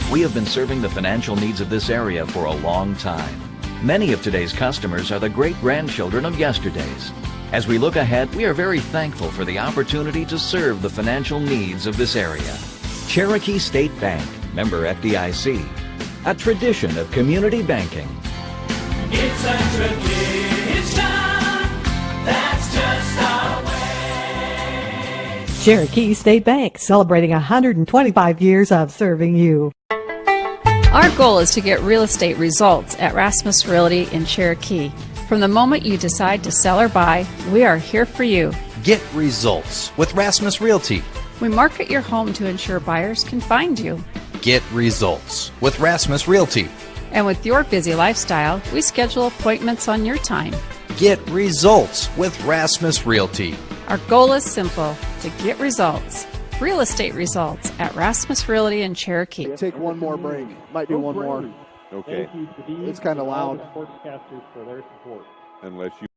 We have been serving the financial needs of this area for a long time. Many of today's customers are the great-grandchildren of yesterday's. As we look ahead, we are very thankful for the opportunity to serve the financial needs of this area. Cherokee State Bank, member FDIC, a tradition of community banking. It's a tradition, that's just our way. Cherokee State Bank, celebrating 125 years of serving you. Our goal is to get real estate results at Rasmus Realty in Cherokee. From the moment you decide to sell or buy, we are here for you. Get results with Rasmus Realty. We market your home to ensure buyers can find you. Get results with Rasmus Realty. And with your busy lifestyle, we schedule appointments on your time. Get results with Rasmus Realty. Our goal is simple, to get results. Real estate results at Rasmus Realty in Cherokee. Take one more break. Might do one more. Okay. Thank you to these It's kind of loud. sportscasters for their support. Unless you.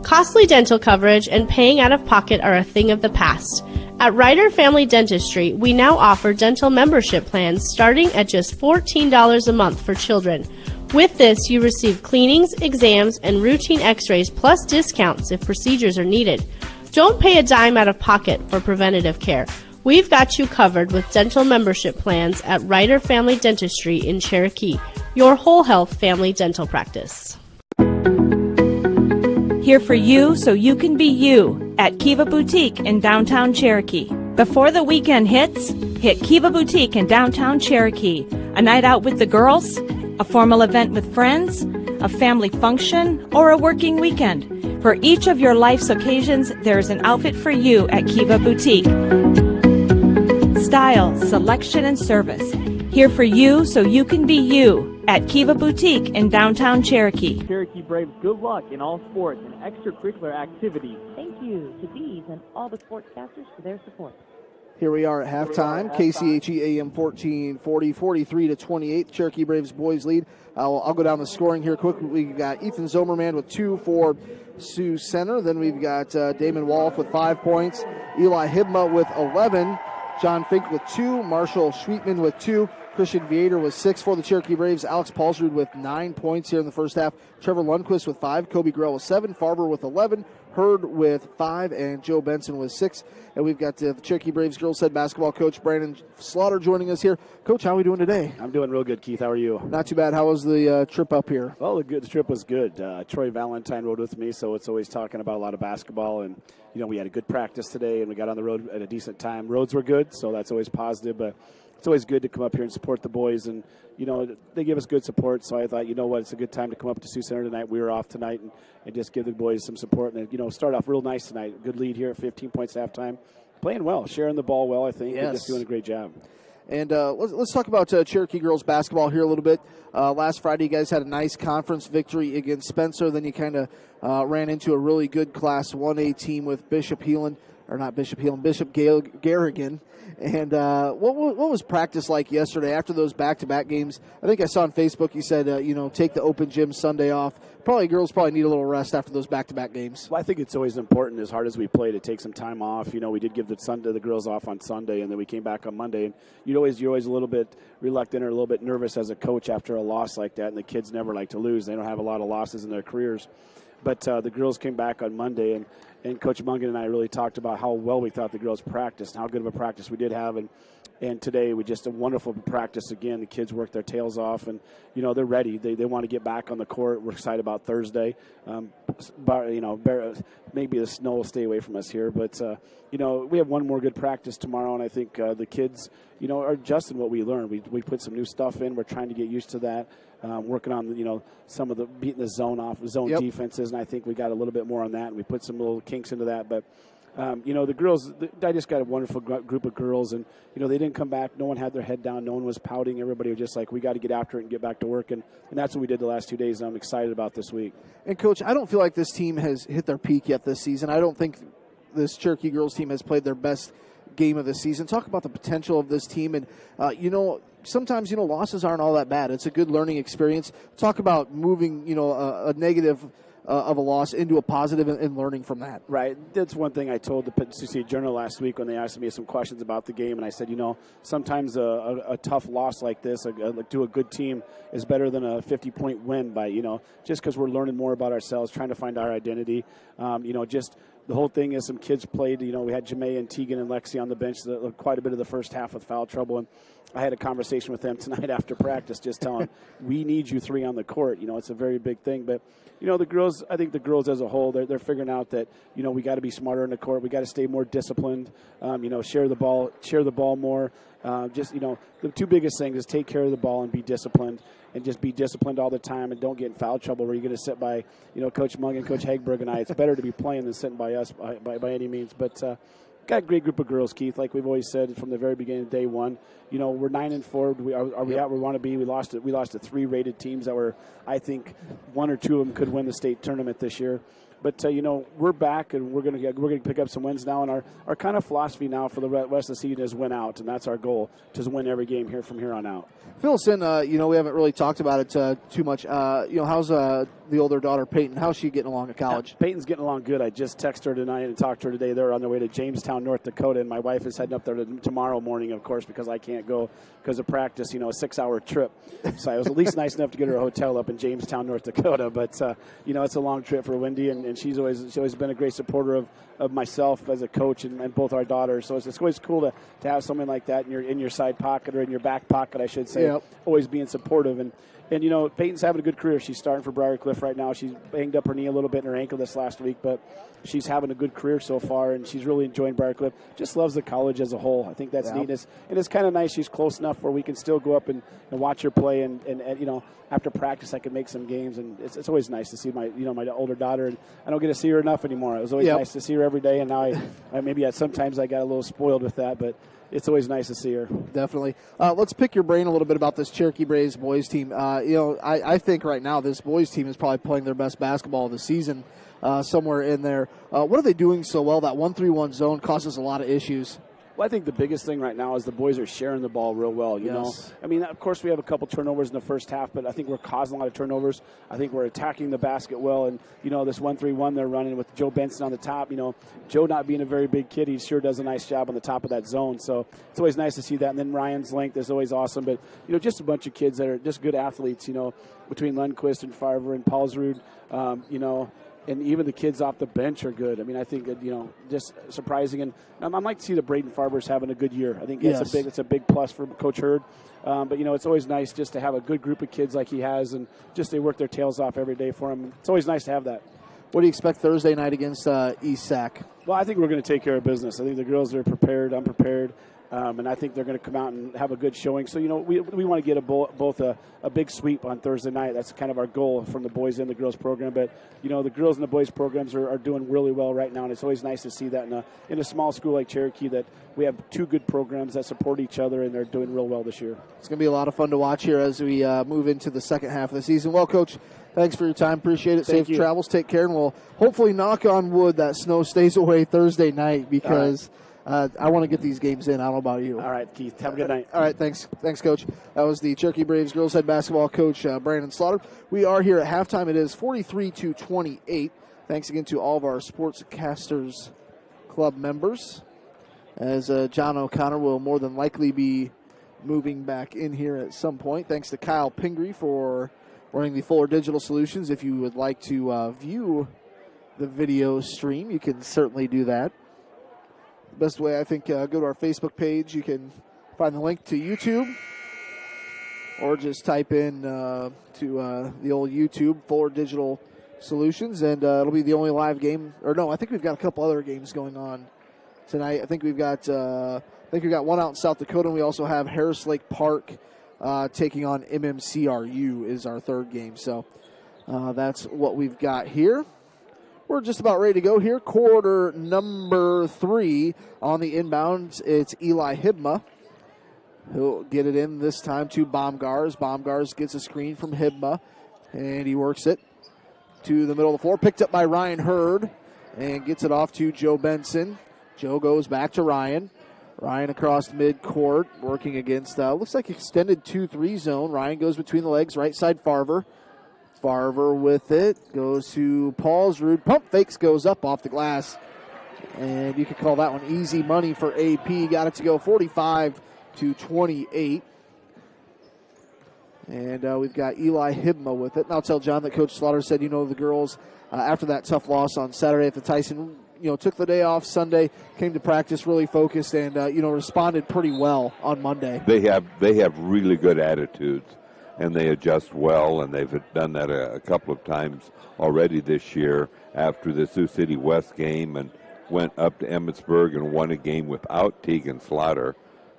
Costly dental coverage and paying out of pocket are a thing of the past. At Ryder Family Dentistry, we now offer dental membership plans starting at just $14 a month for children. With this, you receive cleanings, exams, and routine x-rays plus discounts if procedures are needed. Don't pay a dime out of pocket for preventative care. We've got you covered with dental membership plans at Ryder Family Dentistry in Cherokee, your whole health family dental practice. Here for you so you can be you at Kiva Boutique in downtown Cherokee. Before the weekend hits, hit Kiva Boutique in downtown Cherokee. A night out with the girls, a formal event with friends, a family function, or a working weekend. For each of your life's occasions, there is an outfit for you at Kiva Boutique. Style, selection, and service. Here for you so you can be you at Kiva Boutique in downtown Cherokee. Cherokee Braves, good luck in all sports and extracurricular activities. Thank you to these and all the sportscasters for their support. Here we are at halftime. KCHE AM 1440, 43-28. Cherokee Braves boys lead. I'll go down the scoring here quick. We've got Ethan Zomerman with 2 for Sioux Center. Then we've got Damon Wolf with 5 points. Eli Hibma with 11. John Fink with 2. Marshall Schweetman with 2. Christian Vietor with 6 for the Cherokee Braves. Alex Paulsrud with 9 points here in the first half. Trevor Lundquist with 5. Kobe Grell with 7. Farber with 11. Hurd with 5. And Joe Benson with 6. And we've got the Cherokee Braves girls head basketball coach Brandon Slaughter joining us here. Coach, how are we doing today? I'm doing real good, Keith. How are you? Not too bad. How was the trip up here? Well, the trip was good. Troy Valentine rode with me, so it's always talking about a lot of basketball. And, you know, we had a good practice today, and we got on the road at a decent time. Roads were good, so that's always positive. But it's always good to come up here and support the boys. And, you know, they give us good support. So I thought, you know what, it's a good time to come up to Sioux Center tonight. We were off tonight and just give the boys some support. And, you know, start off real nice tonight. Good lead here at 15 points at halftime. Playing well, sharing the ball well, I think. Yes. They're just doing a great job. And let's talk about Cherokee girls basketball here a little bit. Last Friday, you guys had a nice conference victory against Spencer. Then you kind of ran into a really good Class 1A team with Bishop Heelan. or not Bishop Heelan, Bishop Garrigan. And what was practice like yesterday after those back-to-back games? I think I saw on Facebook you said, take the open gym Sunday off. Girls need a little rest after those back-to-back games. Well, I think it's always important, as hard as we play, to take some time off. We did give the girls off on Sunday, and then we came back on Monday. And you're always a little bit reluctant or a little bit nervous as a coach after a loss like that, and the kids never like to lose. They don't have a lot of losses in their careers. But the girls came back on Monday, and Coach Mungan and I really talked about how well we thought the girls practiced and how good of a practice we did have. And today we just a wonderful practice again. The kids worked their tails off, and they're ready. They want to get back on the court. We're excited about Thursday. Maybe the snow will stay away from us here, but we have one more good practice tomorrow, and I think the kids are adjusting what we learned. We put some new stuff in. We're trying to get used to that. Working on some of the beating the zone defenses, and I think we got a little bit more on that, and we put some little kinks into that. But the girls, I just got a wonderful group of girls, and they didn't come back. No one had their head down. No one was pouting. Everybody was just like, we got to get after it and get back to work, and that's what we did the last 2 days. And I'm excited about this week. And Coach, I don't feel like this team has hit their peak yet this season. I don't think this Cherokee girls team has played their best game of the season. Talk about the potential of this team, and sometimes losses aren't all that bad. It's a good learning experience. Talk about moving a negative of a loss into a positive and learning from that. Right. That's one thing I told the Sioux Journal last week when they asked me some questions about the game, and I said, sometimes a tough loss like this to a good team is better than a 50-point win by, just because we're learning more about ourselves, trying to find our identity. Just the whole thing is some kids played. We had Jamae and Tegan and Lexi on the bench quite a bit of the first half with foul trouble, and I had a conversation with them tonight after practice, just telling them, we need you three on the court. It's a very big thing. But, the girls, I think the girls as a whole, they're figuring out that, we got to be smarter in the court. We got to stay more disciplined, share the ball more. The two biggest things is take care of the ball and be disciplined, and just be disciplined all the time, and don't get in foul trouble where you're going to sit by, Coach Mung and Coach Hagberg and I. It's better to be playing than sitting by us by any means. But got a great group of girls, Keith. Like we've always said from the very beginning of day one, we're 9-4. Are we at where we want to be? We lost to 3 rated teams that were, I think, 1 or 2 of them could win the state tournament this year. But we're back, and we're going to pick up some wins now. And our kind of philosophy now for the rest of the season is win out, and that's our goal, to win every game from here on out. Fill us in. We haven't really talked about it too much. How's the older daughter Peyton? How's she getting along at college? Peyton's getting along good. I just texted her tonight and talked to her today. They're on their way to Jamestown, North Dakota, and my wife is heading up there tomorrow morning, of course, because I can't go because of practice. A 6-hour trip. So I was at least nice enough to get her a hotel up in Jamestown, North Dakota. But it's a long trip for Wendy, and she's always been a great supporter of myself as a coach and both our daughters. So it's always cool to have something like that in your side pocket, or in your back pocket, I should say. Yep. Always being supportive. And Peyton's having a good career. She's starting for Briarcliff right now. She's banged up her knee a little bit in her ankle this last week, but she's having a good career so far, and she's really enjoying Briarcliff. Just loves the college as a whole. I think that's neat. And it's kind of nice. She's close enough where we can still go up and watch her play, and after practice I can make some games, and it's always nice to see my older daughter, and I don't get to see her enough anymore. It was always nice to see her every day, and now I sometimes I got a little spoiled with that, but it's always nice to see her. Definitely. Let's pick your brain a little bit about this Cherokee Braves boys team. I think right now this boys team is probably playing their best basketball of the season, somewhere in there. What are they doing so well? That 1-3-1 zone causes a lot of issues. Well, I think the biggest thing right now is the boys are sharing the ball real well, you know. I mean, of course, we have a couple turnovers in the first half, but I think we're causing a lot of turnovers. I think we're attacking the basket well, and, this 1-3-1 they're running with Joe Benson on the top. Joe not being a very big kid, he sure does a nice job on the top of that zone. So it's always nice to see that. And then Ryan's length is always awesome. But, just a bunch of kids that are just good athletes, between Lundquist and Farver and Paulsrud, and even the kids off the bench are good. I mean, I think just surprising, and I'd like to see the Braden Farbers having a good year. I think it's a big plus for Coach Hurd. But it's always nice just to have a good group of kids like he has, and just they work their tails off every day for him. It's always nice to have that. What do you expect Thursday night against East Sac? Well, I think we're going to take care of business. I think the girls are prepared. I'm prepared. And I think they're going to come out and have a good showing. So, we want to get both a big sweep on Thursday night. That's kind of our goal from the boys and the girls program. But, the girls and the boys programs are doing really well right now, and it's always nice to see that in a small school like Cherokee that we have two good programs that support each other, and they're doing real well this year. It's going to be a lot of fun to watch here as we move into the second half of the season. Well, Coach, thanks for your time. Appreciate it. Thank Safe you. travels. Take care, and we'll hopefully knock on wood that snow stays away Thursday night because I want to get these games in. I don't know about you. All right, Keith. Have a good night. All right, thanks. Thanks, Coach. That was the Cherokee Braves girls head basketball coach, Brandon Slaughter. We are here at halftime. It is 43-28. Thanks again to all of our Sportscasters Club members, as John O'Connor will more than likely be moving back in here at some point. Thanks to Kyle Pingree for running the Fuller Digital Solutions. If you would like to view the video stream, you can certainly do that. Best way, I think, go to our Facebook page. You can find the link to YouTube, or just type in to the old YouTube, Fuller Digital Solutions, and it'll be the only live game. Or no, I think we've got a couple other games going on tonight. I think we've got one out in South Dakota, and we also have Harris Lake Park taking on MMCRU is our third game. So that's what we've got here. We're just about ready to go here. Quarter number 3 on the inbound. It's Eli Hibma. He'll get it in this time to Baumgars. Baumgars gets a screen from Hibma, and he works it to the middle of the floor. Picked up by Ryan Hurd, and gets it off to Joe Benson. Joe goes back to Ryan. Ryan across midcourt, working against, looks like extended 2-3 zone. Ryan goes between the legs, right side Farver. Farver with it, goes to Paulsrud. Pump fakes, goes up off the glass. And you could call that one easy money for AP. Got it to go 45-28. And we've got Eli Hibma with it. And I'll tell John that Coach Slaughter said, the girls, after that tough loss on Saturday at the Tyson, took the day off Sunday, came to practice really focused, and, responded pretty well on Monday. They have really good attitudes, and they adjust well, and they've done that a couple of times already this year after the Sioux City West game, and went up to Emmetsburg and won a game without Tegan Slaughter,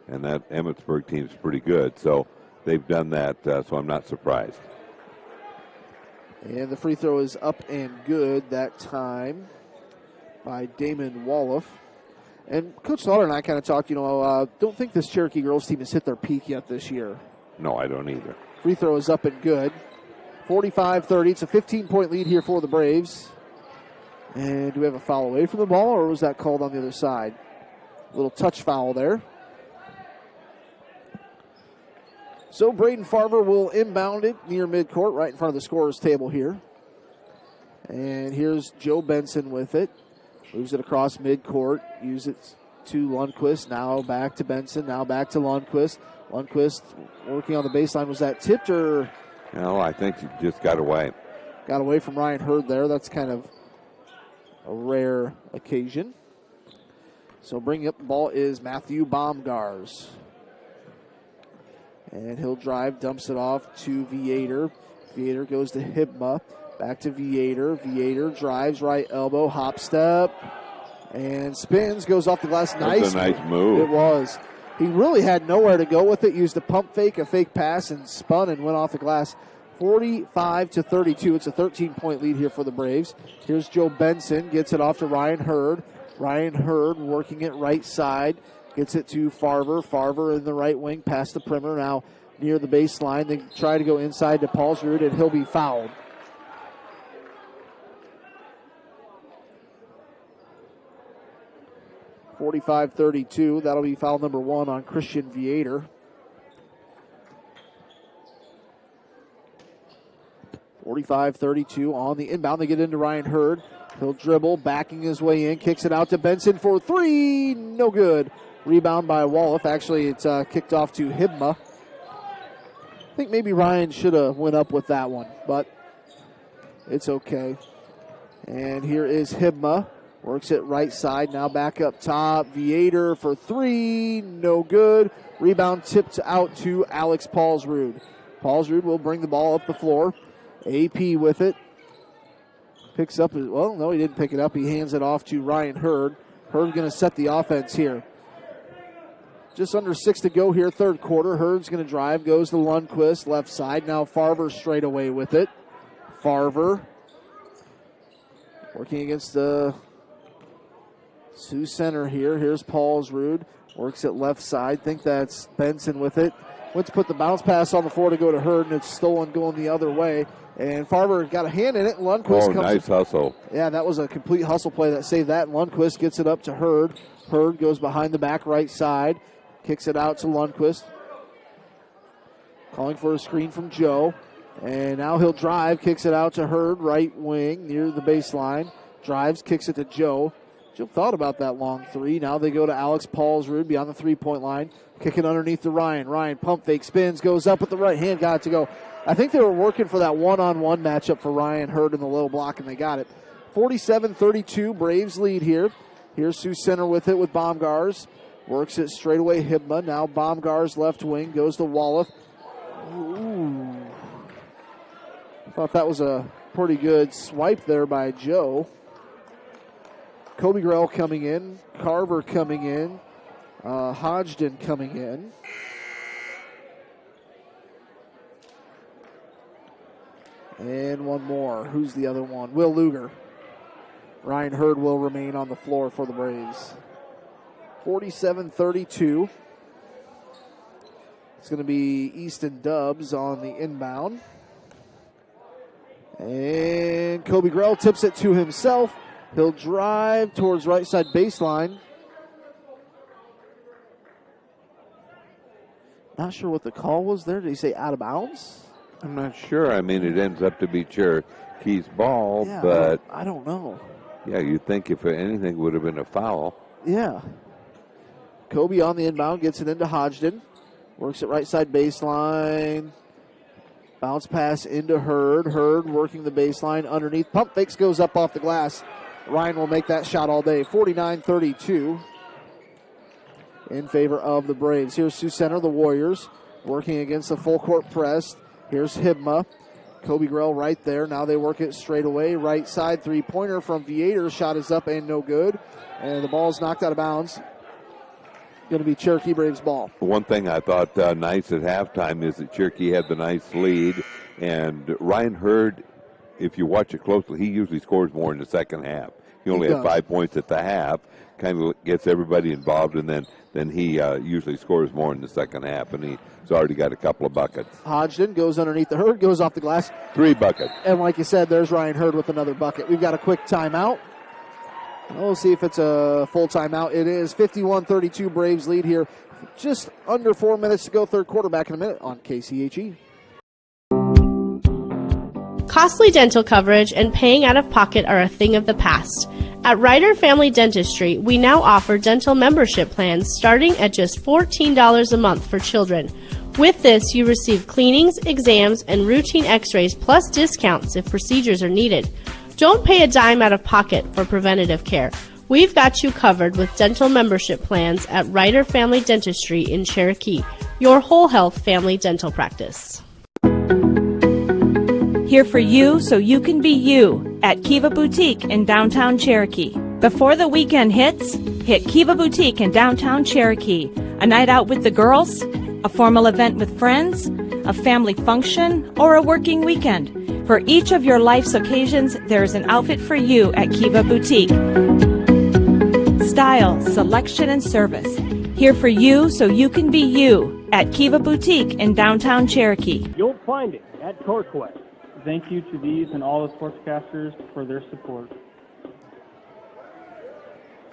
and that Emmetsburg team's pretty good. So they've done that, so I'm not surprised. And the free throw is up and good that time by Damon Woloff. And Coach Slaughter and I kind of talked, don't think this Cherokee girls team has hit their peak yet this year. No, I don't either. Free throw is up and good. 45-30. It's a 15-point lead here for the Braves. And do we have a foul away from the ball, or was that called on the other side? A little touch foul there. So Braden Farver will inbound it near midcourt, right in front of the scorer's table here. And here's Joe Benson with it. Moves it across midcourt. Use it to Lundquist. Now back to Benson. Now back to Lundquist. Lundquist working on the baseline. Was that tipped or? No, I think he just got away. Got away from Ryan Hurd there. That's kind of a rare occasion. So bringing up the ball is Matthew Baumgars. And he'll drive, dumps it off to Viator. Viator goes to Hibma. Back to Viator. Viator drives, right elbow, hop step, and spins, goes off the glass. That's a nice move. It was. He really had nowhere to go with it. Used a pump fake, a fake pass, and spun and went off the glass. 45-32. It's a 13-point lead here for the Braves. Here's Joe Benson. Gets it off to Ryan Hurd. Ryan Hurd working it right side. Gets it to Farver. Farver in the right wing past the perimeter. Now near the baseline. They try to go inside to Paulsrud, and he'll be fouled. .45-32. That'll be foul number 1 on Christian Viator. 45-32 on the inbound. They get into Ryan Hurd. He'll dribble, backing his way in, kicks it out to Benson for 3. No good. Rebound by Woloff. Actually, it's kicked off to Hibma. I think maybe Ryan should have went up with that one, but it's okay. And here is Hibma. Works it right side, now back up top. Viator for 3, no good. Rebound tipped out to Alex Paulsrud. Paulsrud will bring the ball up the floor. AP with it. Picks up, well, no, he didn't pick it up. He hands it off to Ryan Hurd. Hurd going to set the offense here. Just under 6 to go here, third quarter. Hurd's going to drive, goes to Lundquist, left side. Now Farver straight away with it. Farver working against the Sioux center here. Here's Paulsrud. Works it left side. Think that's Benson with it. Went to put the bounce pass on the floor to go to Hurd, and it's stolen going the other way. And Farver got a hand in it. Lundquist comes. Nice hustle. Yeah, that was a complete hustle play that saved that. Lundquist gets it up to Hurd. Hurd goes behind the back right side. Kicks it out to Lundquist. Calling for a screen from Joe. And now he'll drive. Kicks it out to Hurd, right wing, near the baseline. Drives, kicks it to Joe. Joe thought about that long three. Now they go to Alex Paulsrud beyond the three-point line. Kick it underneath to Ryan. Ryan pump fake, spins, goes up with the right hand. Got it to go. I think they were working for that one-on-one matchup for Ryan Hurd in the low block, and they got it. 47-32, Braves lead here. Here's Sioux Center with it with Baumgars. Works it straight away, Hibma. Now Baumgars left wing, goes to Wallach. Ooh. Thought that was a pretty good swipe there by Joe. Kobe Grell coming in, Carver coming in, Hodgden coming in. And one more. Who's the other one? Will Luger. Ryan Hurd will remain on the floor for the Braves. 47-32. It's going to be Easton Dubs on the inbound. And Kobe Grell tips it to himself. He'll drive towards right side baseline. Not sure what the call was there. Did he say out of bounds? I'm not sure. I mean, it ends up to be Cherokee's ball, Yeah, but I don't know. yeah, you'd think if anything would have been a foul. Yeah. Kobe on the inbound, gets it into Hodgden. Works it right side baseline. Bounce pass into Hurd. Hurd working the baseline underneath. Pump fakes, goes up off the glass. Ryan will make that shot all day. 49-32 in favor of the Braves. Here's Sioux Center, the Warriors, working against the full court press. Here's Hibma. Kobe Grell right there. Now they work it straight away. Right side three-pointer from Viator. Shot is up and no good. And the ball is knocked out of bounds. Going to be Cherokee Braves ball. One thing I thought nice at halftime is that Cherokee had the nice lead. And Ryan Hurd, if you watch it closely, he usually scores more in the second half. He only had 5 points at the half. Kind of gets everybody involved, and then he usually scores more in the second half, and he's already got a couple of buckets. Hodgden goes underneath the Hurd, goes off the glass. 3 buckets. And like you said, there's Ryan Hurd with another bucket. We've got a quick timeout. We'll see if it's a full timeout. It is 51-32 Braves lead here. Just under 4 minutes to go, third quarter. Back in a minute on KCHE. Costly dental coverage and paying out of pocket are a thing of the past. At Ryder Family Dentistry, we now offer dental membership plans starting at just $14 a month for children. With this, you receive cleanings, exams, and routine x-rays plus discounts if procedures are needed. Don't pay a dime out of pocket for preventative care. We've got you covered with dental membership plans at Ryder Family Dentistry in Cherokee, your whole health family dental practice. Here for you so you can be you at Kiva Boutique in downtown Cherokee. Before the weekend hits, hit Kiva Boutique in downtown Cherokee. A night out with the girls, a formal event with friends, a family function, or a working weekend. For each of your life's occasions, there is an outfit for you at Kiva Boutique. Style, selection, and service. Here for you so you can be you at Kiva Boutique in downtown Cherokee. You'll find it at Torquay. Thank you to these and all the sportscasters for their support.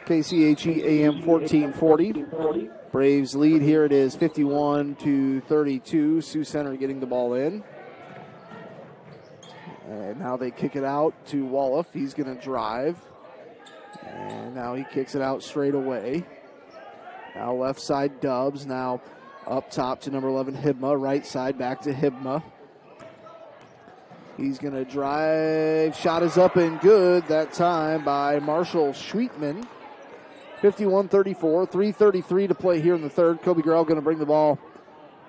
KCHE AM 1440. Braves lead here. It is 51-32. Sioux Center getting the ball in. And now they kick it out to Wallach. He's going to drive. And now he kicks it out straight away. Now left side Dubs. Now up top to number 11 Hibma. Right side back to Hibma. He's going to drive. Shot is up and good that time by Marshall Schweetman. 51-34. 3:33 to play here in the third. Kobe Grell going to bring the ball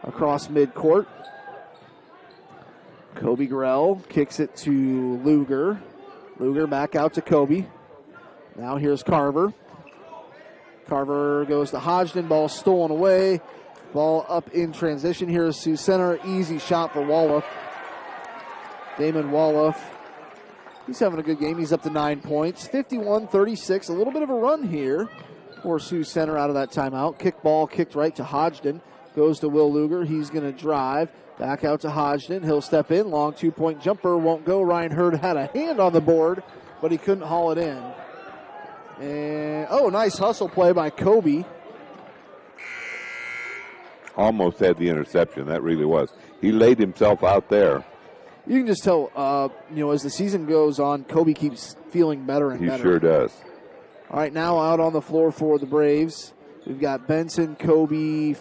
across midcourt. Kobe Grell kicks it to Luger. Luger back out to Kobe. Now here's Carver. Carver goes to Hodgson. Ball stolen away. Ball up in transition. Here is Sioux Center. Easy shot for Wolof. Damon Wolof. He's having a good game. He's up to 9 points. 51-36. A little bit of a run here for Sioux Center out of that timeout. Kick ball kicked right to Hodgson. Goes to Will Luger. He's going to drive. Back out to Hodgson. He'll step in. Long 2-point jumper. Won't go. Ryan Hurd had a hand on the board, but he couldn't haul it in. And, nice hustle play by Kobe. Almost had the interception. That really was. He laid himself out there. You can just tell, as the season goes on, Kobe keeps feeling better and better. He sure does. All right, now out on the floor for the Braves, we've got Benson, Kobe,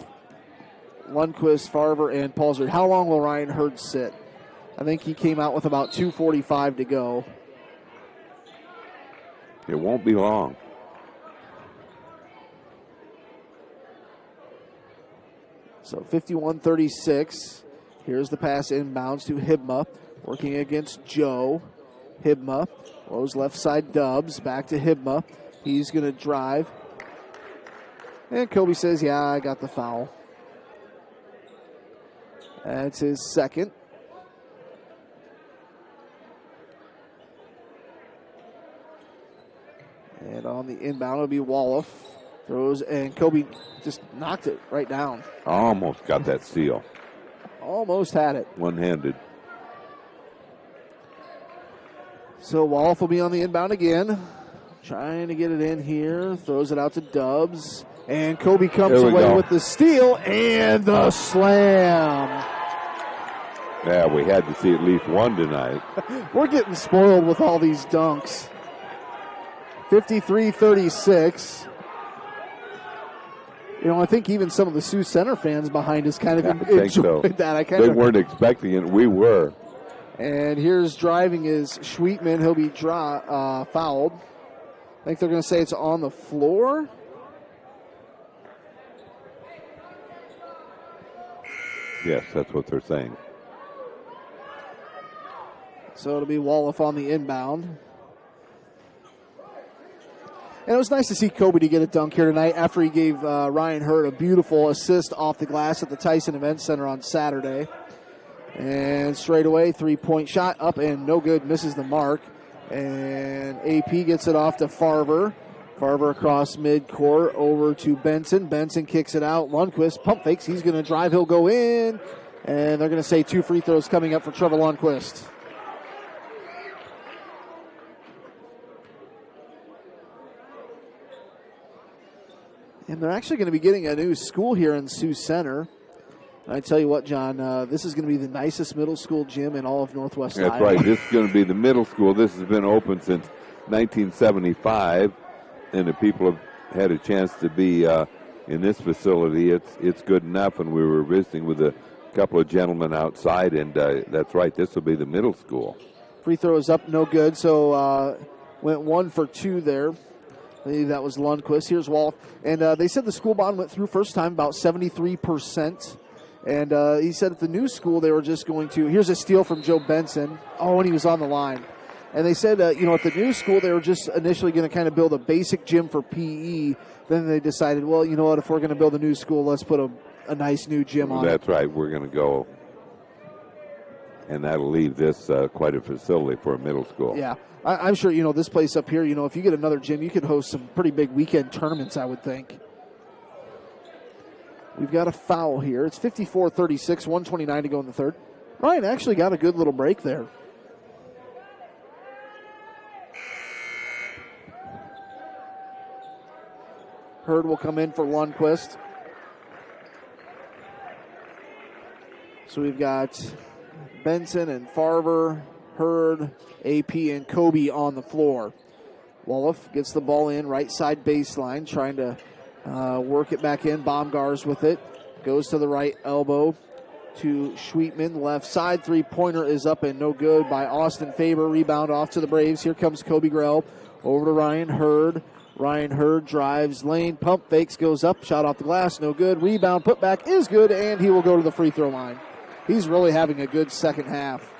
Lundquist, Farver, and Paulsard. How long will Ryan Hurd sit? I think he came out with about 2:45 to go. It won't be long. So 51-36. Here's the pass inbounds to Hibma. Working against Joe. Hibma. Lows left side Dubs. Back to Hibma. He's going to drive. And Kobe says, yeah, I got the foul. That's his second. And on the inbound, it'll be Wolof. Throws, and Kobe just knocked it right down. Almost got that steal. Almost had it. One-handed. So Wolof will be on the inbound again. Trying to get it in here. Throws it out to Dubs. And Kobe comes away with the steal and the slam. Yeah, we had to see at least one tonight. We're getting spoiled with all these dunks. 53-36. I think even some of the Sioux Center fans behind us kind of enjoyed that. They weren't expecting it. We were. And here's driving is Schweetman. He'll be fouled. I think they're going to say it's on the floor. Yes, that's what they're saying. So it'll be Wolof on the inbound. And it was nice to see Kobe to get a dunk here tonight after he gave Ryan Hurd a beautiful assist off the glass at the Tyson Event Center on Saturday. And straight away, 3-point shot up and no good, misses the mark. And AP gets it off to Farver. Farver across midcourt over to Benson. Benson kicks it out. Lundquist pump fakes. He's going to drive. He'll go in. And they're going to say 2 free throws coming up for Trevor Lundquist. And they're actually going to be getting a new school here in Sioux Center. And I tell you what, John, this is going to be the nicest middle school gym in all of Northwest Iowa. That's right. This is going to be the middle school. This has been open since 1975, and the people have had a chance to be in this facility. It's good enough, and we were visiting with a couple of gentlemen outside, and that's right. This will be the middle school. Free throw is up, no good. So went 1 for 2 there. I believe that was Lundquist. Here's Wolof. And they said the school bond went through first time, about 73%. And he said at the new school they were just going to, here's a steal from Joe Benson. Oh, and he was on the line. And they said, at the new school they were just initially going to kind of build a basic gym for PE. Then they decided, well, you know what, if we're going to build a new school, let's put a nice new gym on it. That's right. We're going to go, and that'll leave this quite a facility for a middle school. Yeah. I'm sure, this place up here, if you get another gym, you could host some pretty big weekend tournaments, I would think. We've got a foul here. It's 54-36, 1:29 to go in the third. Ryan actually got a good little break there. Hurd will come in for Lundquist. So we've got Benson and Farver, Hurd, AP, and Kobe on the floor. Wolof gets the ball in, right side baseline, trying to work it back in. Baumgars with it. Goes to the right elbow to Schweetman. Left side, three-pointer is up and no good by Austin Faber. Rebound off to the Braves. Here comes Kobe Grell. Over to Ryan Hurd. Ryan Hurd drives lane, pump fakes, goes up, shot off the glass, no good. Rebound, put back is good, and he will go to the free throw line. He's really having a good second half.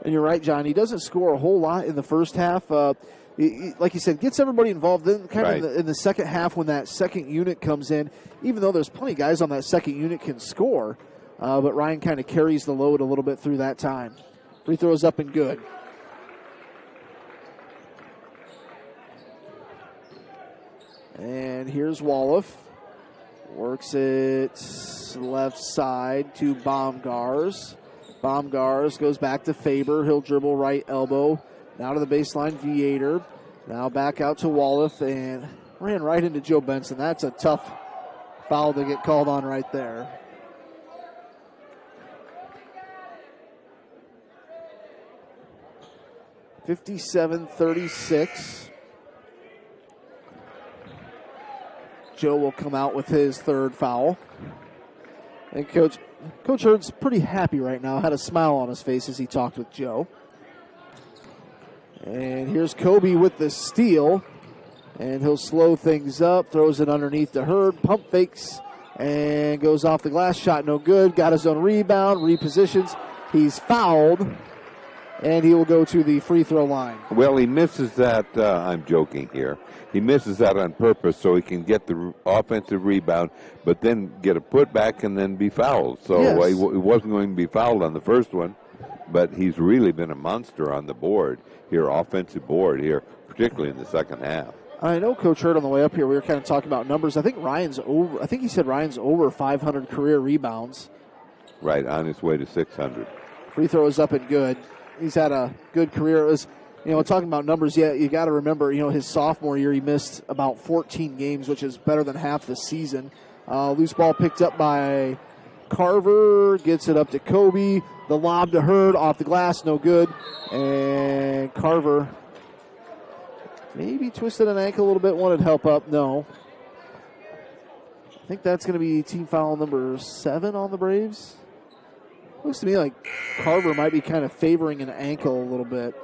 And you're right, John. He doesn't score a whole lot in the first half. like you said, gets everybody involved. Then kind Right. of in the second half when that second unit comes in, even though there's plenty of guys on that second unit can score, but Ryan kind of carries the load a little bit through that time. Free throws up and good. And here's Wolof. Works it left side to Baumgars. Baumgars goes back to Faber. He'll dribble right elbow. Now to the baseline, Viator. Now back out to Wolof and ran right into Joe Benson. That's a tough foul to get called on right there. (57-36). Joe will come out with his third foul. And Coach Hurd's pretty happy right now. Had a smile on his face as he talked with Joe. And here's Kobe with the steal. And he'll slow things up. Throws it underneath to Hurd. Pump fakes. And goes off the glass. Shot no good. Got his own rebound. Repositions. He's fouled. And he will go to the free throw line. Well, he misses that. I'm joking here. He misses that on purpose so he can get the offensive rebound, but then get a putback and then be fouled. So Yes. he wasn't going to be fouled on the first one, but he's really been a monster on the board here, offensive board here, particularly in the second half. I know Coach Hurd on the way up here, we were kind of talking about numbers. I think he said Ryan's over 500 career rebounds. Right, on his way to 600. Free throw is up and good. He's had a good career. It was, talking about numbers, you got to remember, his sophomore year he missed about 14 games, which is better than half the season. Loose ball picked up by Carver, gets it up to Kobe. The lob to Hurd, off the glass, no good. And Carver maybe twisted an ankle a little bit, wanted help up. No. I think that's going to be team foul number 7 on the Braves. Looks to me like Carver might be kind of favoring an ankle a little bit.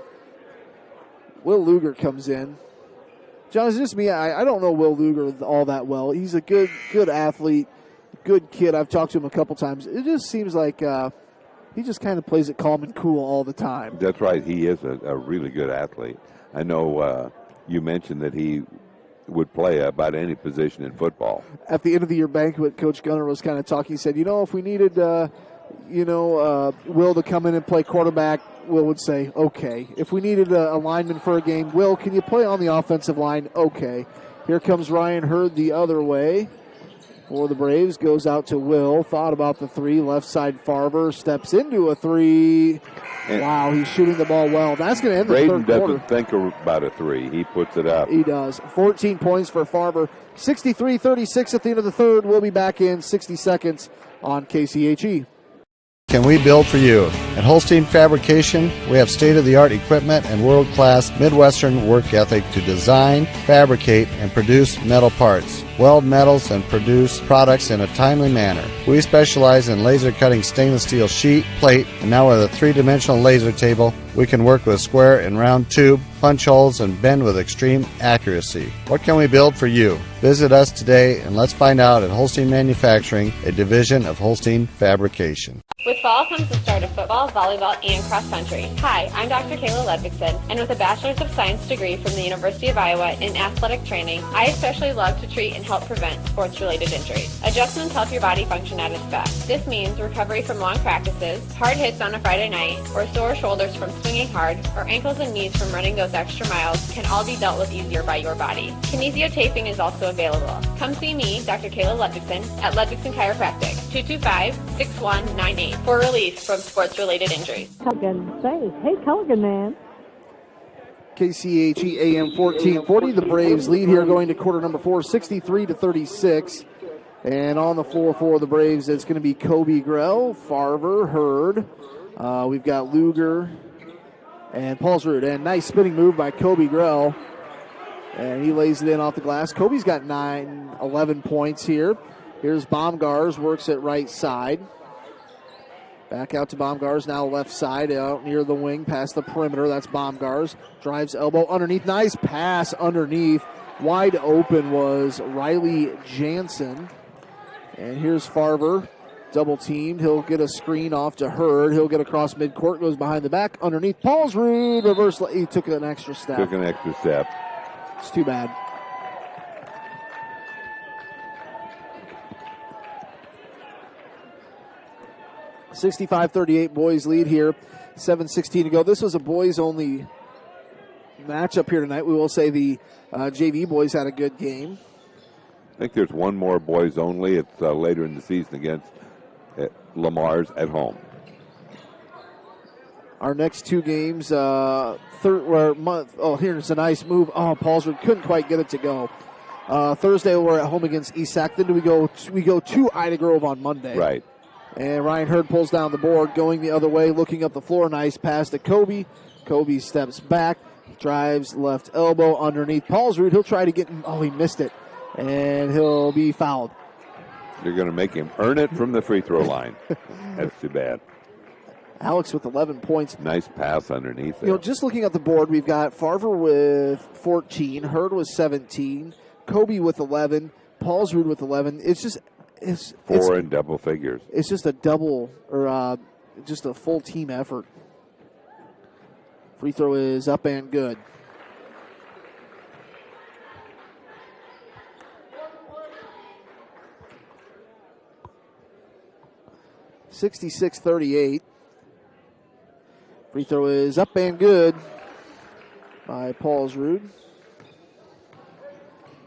Will Luger comes in. John, it's just me. I don't know Will Luger all that well. He's a good athlete, good kid. I've talked to him a couple times. It just seems like he just kind of plays it calm and cool all the time. That's right. He is a really good athlete. I know you mentioned that he would play about any position in football. At the end of the year banquet, Coach Gunner was kind of talking. He said, if we needed Will to come in and play quarterback, Will would say, okay. If we needed a lineman for a game, Will, can you play on the offensive line? Okay. Here comes Ryan Hurd the other way for the Braves. Goes out to Will. Thought about the three. Left side Farber steps into a three. And wow, he's shooting the ball well. That's going to end the Braden third quarter. doesn't think about a three. He puts it up. He does. 14 points for Farber. 63-36 at the end of the third. We'll be back in 60 seconds on KCHE. Can we build for you? At Holstein Fabrication, we have state-of-the-art equipment and world-class Midwestern work ethic to design, fabricate, and produce metal parts. Weld metals and produce products in a timely manner. We specialize in laser cutting stainless steel sheet, plate, and now with a 3-dimensional laser table, we can work with square and round tube, punch holes, and bend with extreme accuracy. What can we build for you? Visit us today and let's find out at Holstein Manufacturing, a division of Holstein Fabrication. With fall comes the start of football, volleyball, and cross country. Hi, I'm Dr. Kayla Ludvigson, and with a Bachelor's of Science degree from the University of Iowa in athletic training, I especially love to treat and help prevent sports-related injuries. Adjustments help your body function at its best. This means recovery from long practices, hard hits on a Friday night, or sore shoulders from swinging hard, or ankles and knees from running those extra miles can all be dealt with easier by your body. Kinesiotaping is also available. Come see me, Dr. Kayla Ludvigson, at Ludvigson Chiropractic, 225-6198, for relief from sports-related injuries. Culligan, say, hey, Culligan, man. KCHE AM 1440. The Braves lead here going to quarter number 4, 63-36. And on the floor for the Braves, it's going to be Kobe Grell, Farver, Hurd. We've got Luger and Paulsrud. And nice spinning move by Kobe Grell. And he lays it in off the glass. Kobe's got 11 points here. Here's Baumgars, works it right side. Back out to Baumgars, now left side, out near the wing, past the perimeter. That's Baumgars. Drives elbow underneath. Nice pass underneath. Wide open was Riley Jansen. And here's Farver. Double teamed. He'll get a screen off to Hurd. He'll get across midcourt, goes behind the back, underneath Paulsrud. Reverse. He took an extra step. Took an extra step. It's too bad. (65-38) boys lead here. 7:16 to go. This was a boys-only matchup here tonight. We will say the JV boys had a good game. I think there's one more boys only. It's later in the season against Lamar's at home. Our next two games, here's a nice move. Oh, Paulsrud couldn't quite get it to go. Thursday we're at home against East Sac. Then we go to Ida Grove on Monday. Right. And Ryan Hurd pulls down the board, going the other way, looking up the floor. Nice pass to Kobe. Kobe steps back, drives left elbow underneath Paulsrud. He'll try to get him. Oh, he missed it. And he'll be fouled. They're going to make him earn it from the free throw line. That's too bad. Alex with 11 points. Nice pass underneath there. Just looking at the board, we've got Farver with 14, Hurd with 17, Kobe with 11, Paulsrud with 11. It's four in double figures. It's just a double, or just a full team effort. Free throw is up and good. (66-38). Free throw is up and good by Paulsrud.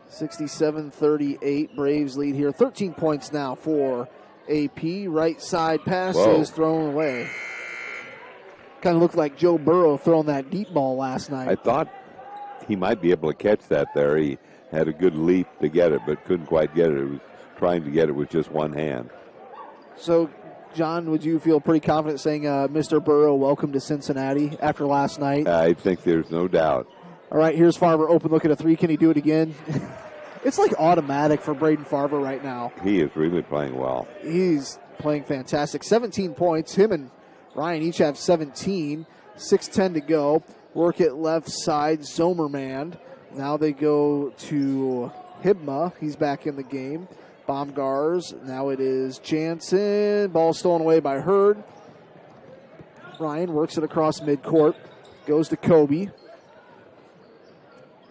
67-38. Braves lead here. 13 points now for AP. Right side pass is thrown away. Kind of looked like Joe Burrow throwing that deep ball last night. I thought he might be able to catch that there. He had a good leap to get it, but couldn't quite get it. He was trying to get it with just one hand. So, John, would you feel pretty confident saying, Mr. Burrow, welcome to Cincinnati after last night? I think there's no doubt. All right, here's Farver open, look at a three. Can he do it again? It's like automatic for Braden Farver right now. He is really playing well. He's playing fantastic. 17 points. Him and Ryan each have 17. 6:10 to go. Work it left side. Zomerman. Now they go to Hibma. He's back in the game. Baumgars. Now it is Jansen. Ball stolen away by Hurd. Ryan works it across midcourt. Goes to Kobe.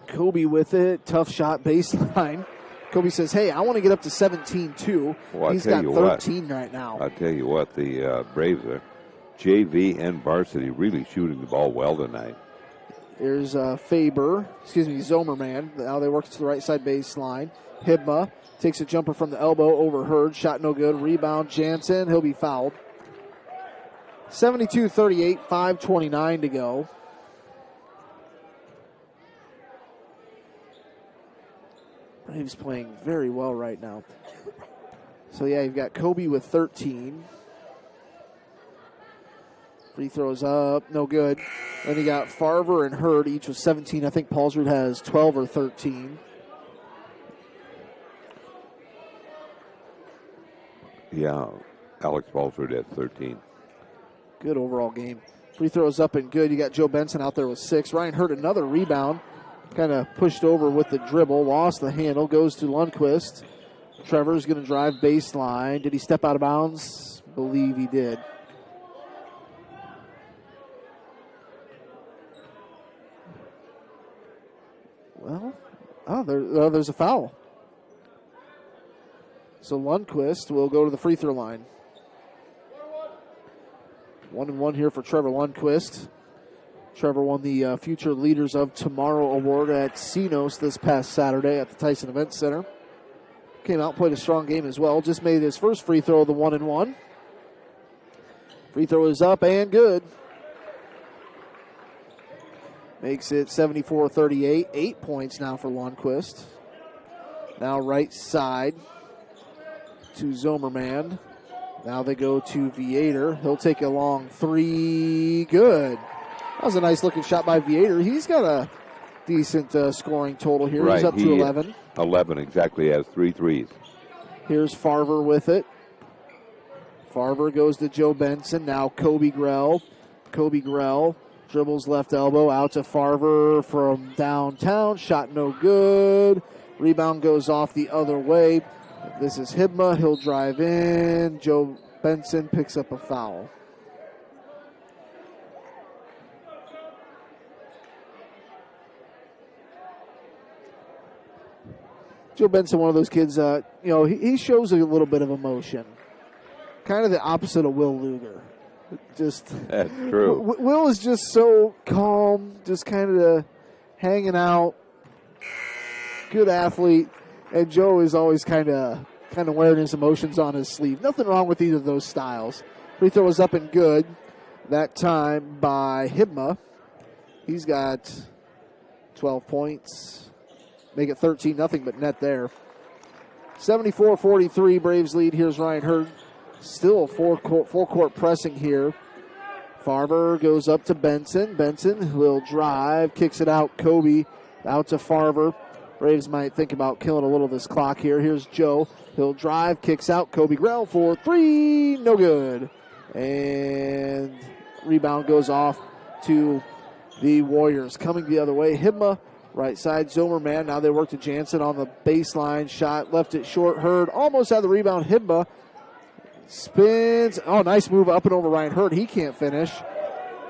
Kobe with it. Tough shot baseline. Kobe says, hey, I want to get up to 17 too. Well, he's got 13 right now. I'll tell you what, the Braves are JV and varsity really shooting the ball well tonight. There's Zomerman. Now they work to the right side baseline. Hibma takes a jumper from the elbow over Hurd. Shot no good. Rebound Jansen. He'll be fouled. 72-38, 5:29 to go. Braves playing very well right now. So, yeah, you've got Kobe with 13. Free throws up, no good. Then you got Farver and Hurd, each with 17. I think Paulsrud has 12 or 13. Yeah, Alex Paulsrud has 13. Good overall game. Free throws up and good. You got Joe Benson out there with 6. Ryan Hurd, another rebound. Kind of pushed over with the dribble, lost the handle, goes to Lundquist. Trevor's going to drive baseline. Did he step out of bounds? Believe he did. Well, there's a foul. So Lundquist will go to the free throw line. 1-1 here for Trevor Lundquist. Trevor won the Future Leaders of Tomorrow Award at Cinos this past Saturday at the Tyson Event Center. Came out, played a strong game as well. Just made his first free throw of the 1-1. Free throw is up and good. Makes it 74-38. 8 points now for Lundquist. Now right side to Zomerman. Now they go to Viator. He'll take a long three. Good. That was a nice looking shot by Viator. He's got a decent scoring total here. Right. He's up to 11. 11 exactly, has 3 threes. Here's Farver with it. Farver goes to Joe Benson. Now Kobe Grell. Kobe Grell dribbles left elbow out to Farver from downtown. Shot no good. Rebound goes off the other way. This is Hibma. He'll drive in. Joe Benson picks up a foul. Joe Benson, one of those kids, he shows a little bit of emotion. Kind of the opposite of Will Luger. That's true. Will is just so calm, just kind of hanging out. Good athlete. And Joe is always kind of wearing his emotions on his sleeve. Nothing wrong with either of those styles. Free throw is up and good. That time by Hibma. He's got 12 points. Make it 13-0, but net there. 74-43, Braves lead. Here's Ryan Hurd. Still full court pressing here. Farver goes up to Benson. Benson will drive, kicks it out. Kobe out to Farver. Braves might think about killing a little of this clock here. Here's Joe. He'll drive, kicks out. Kobe Grell for three. No good. And rebound goes off to the Warriors. Coming the other way, Hibma. Right side, Zomerman. Now they work to Jansen on the baseline shot. Left it short. Hurd almost had the rebound. Hibma spins. Oh, nice move up and over Ryan Hurd. He can't finish.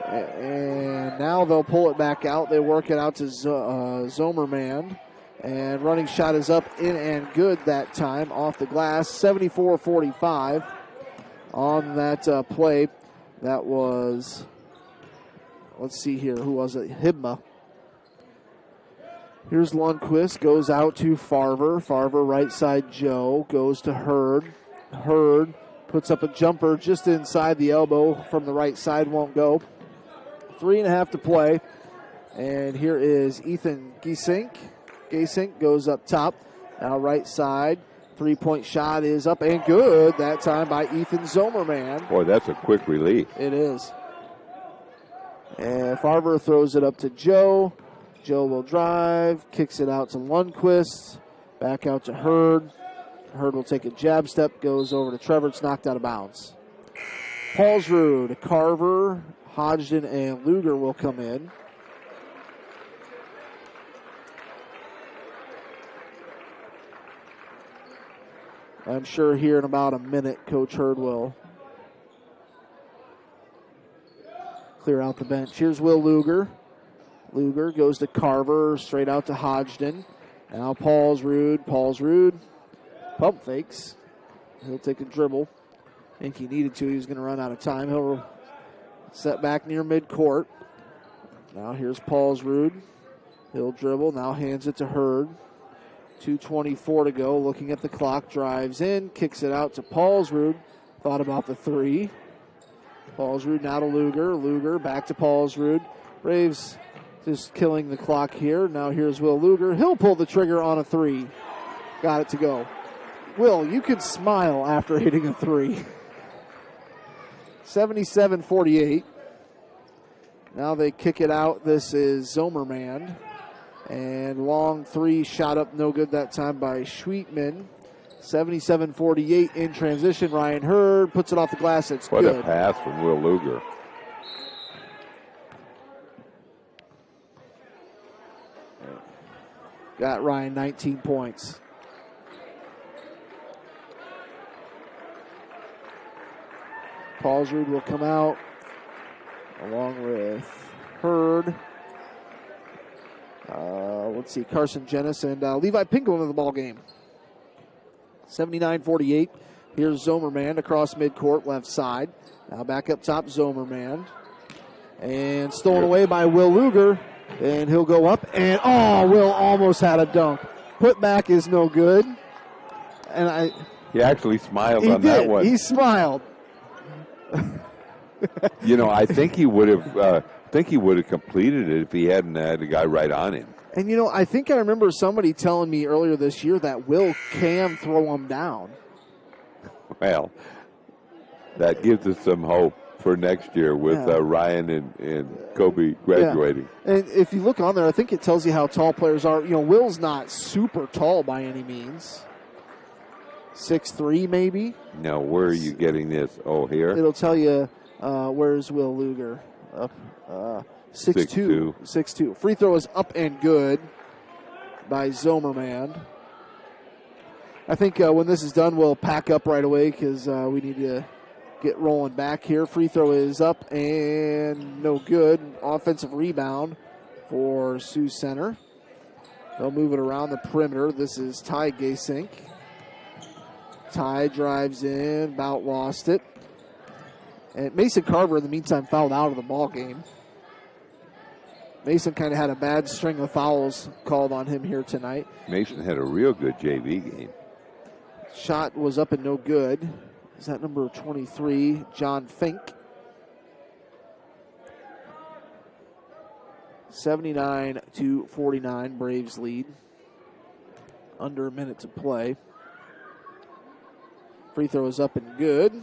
And now they'll pull it back out. They work it out to Zomerman. And running shot is up, in and good that time. Off the glass. 74-45 on that play. That was, let's see here. Who was it? Hibma. Here's Lundquist, goes out to Farver. Farver, right side, Joe, goes to Hurd. Hurd puts up a jumper just inside the elbow from the right side, won't go. 3.5 to play. And here is Ethan Giesink. Giesink goes up top. Now right side, three-point shot is up and good. That time by Ethan Zomerman. Boy, that's a quick release. It is. And Farver throws it up to Joe. Joe will drive, kicks it out to Lundquist, back out to Hurd. Hurd will take a jab step, goes over to Trevor. It's knocked out of bounds. Paulsrud, Carver, Hodgson, and Luger will come in. I'm sure here in about a minute, Coach Hurd will clear out the bench. Here's Will Luger. Luger goes to Carver, straight out to Hodgson. Now Paulsrud. Paulsrud pump fakes. He'll take a dribble. I think he needed to. He was going to run out of time. He'll set back near midcourt. Now here's Paulsrud. He'll dribble. Now hands it to Hurd. 2:24 to go. Looking at the clock. Drives in. Kicks it out to Paulsrud. Thought about the three. Paulsrud now to Luger. Luger back to Paulsrud. Braves just killing the clock here. Now here's Will Luger. He'll pull the trigger on a three. Got it to go. Will, you could smile after hitting a three. 77-48. Now they kick it out. This is Zomerman. And long three shot up, no good that time by Schweetman. 77-48 in transition. Ryan Hurd puts it off the glass. It's good. What a pass from Will Luger. Got Ryan 19 points. Paulsrud will come out along with Hurd. Let's see, Carson Jennis and Levi Pinkham in the ball game. 79-48. Here's Zomerman across midcourt, left side. Now back up top, Zomerman. And stolen away by Will Luger. And he'll go up, and Will almost had a dunk. Put back is no good. And he actually smiled on that one. He smiled. I think he would have. Completed it if he hadn't had a guy right on him. And I think I remember somebody telling me earlier this year that Will can throw him down. Well, that gives us some hope for next year with Ryan and Kobe graduating. Yeah. And if you look on there, I think it tells you how tall players are. Will's not super tall by any means. 6'3", maybe. No, where are you getting this? Oh, here? It'll tell you where's Will Luger. Up 6'2". 6'2". Free throw is up and good by Zomerman. I think when this is done, we'll pack up right away because we need to get rolling back here. Free throw is up and no good. Offensive rebound for Sioux Center. They'll move it around the perimeter. This is Ty Gasink. Ty drives in, about lost it. And Mason Carver, in the meantime, fouled out of the ball game. Mason kind of had a bad string of fouls called on him here tonight. Mason had a real good JV game. Shot was up and no good. Is that number 23, John Fink? 79-49, Braves lead. Under a minute to play. Free throw is up and good.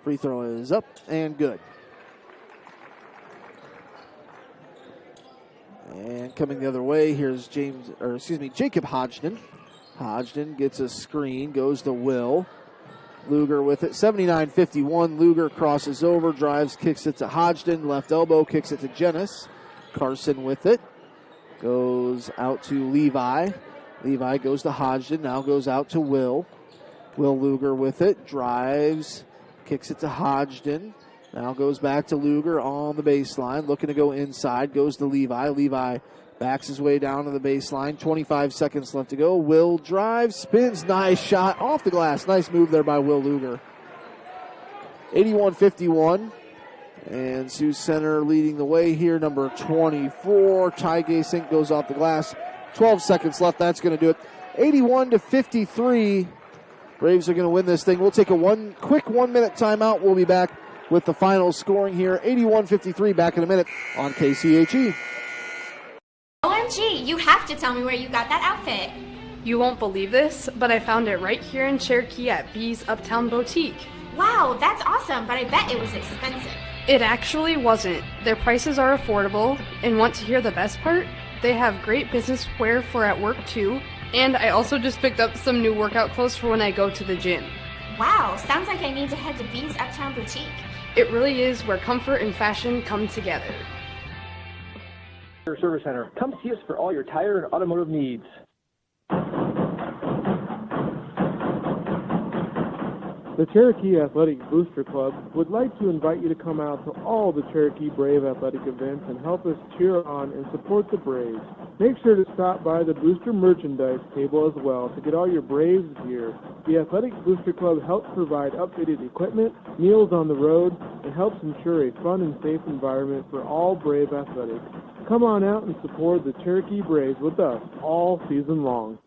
Free throw is up and good. And coming the other way, here's Jacob Hodgson. Hodgson gets a screen, goes to Will. Luger with it, 79-51. Luger crosses over, drives, kicks it to Hodgson. Left elbow, kicks it to Jennis. Carson with it. Goes out to Levi. Levi goes to Hodgson, now goes out to Will. Will Luger with it, drives, kicks it to Hodgson. Now goes back to Luger on the baseline, looking to go inside, goes to Levi. Levi backs his way down to the baseline, 25 seconds left to go. Will drives, spins, nice shot off the glass. Nice move there by Will Luger. 81-51, and Sioux Center leading the way here, number 24. Ty Gasink goes off the glass. 12 seconds left, that's going to do it. 81-53. Braves are going to win this thing. We'll take a quick 1 minute timeout. We'll be back with the final scoring here. 81-53, back in a minute on KCHE. OMG, you have to tell me where you got that outfit. You won't believe this, but I found it right here in Cherokee at B's Uptown Boutique. Wow, that's awesome, but I bet it was expensive. It actually wasn't. Their prices are affordable, and want to hear the best part? They have great business wear for at work too, and I also just picked up some new workout clothes for when I go to the gym. Wow, sounds like I need to head to B's Uptown Boutique. It really is where comfort and fashion come together. Service Center. Come see us for all your tire and automotive needs. The Cherokee Athletic Booster Club would like to invite you to come out to all the Cherokee Brave athletic events and help us cheer on and support the Braves. Make sure to stop by the Booster merchandise table as well to get all your Braves gear. The Athletic Booster Club helps provide updated equipment, meals on the road, and helps ensure a fun and safe environment for all Brave athletics. Come on out and support the Cherokee Braves with us all season long.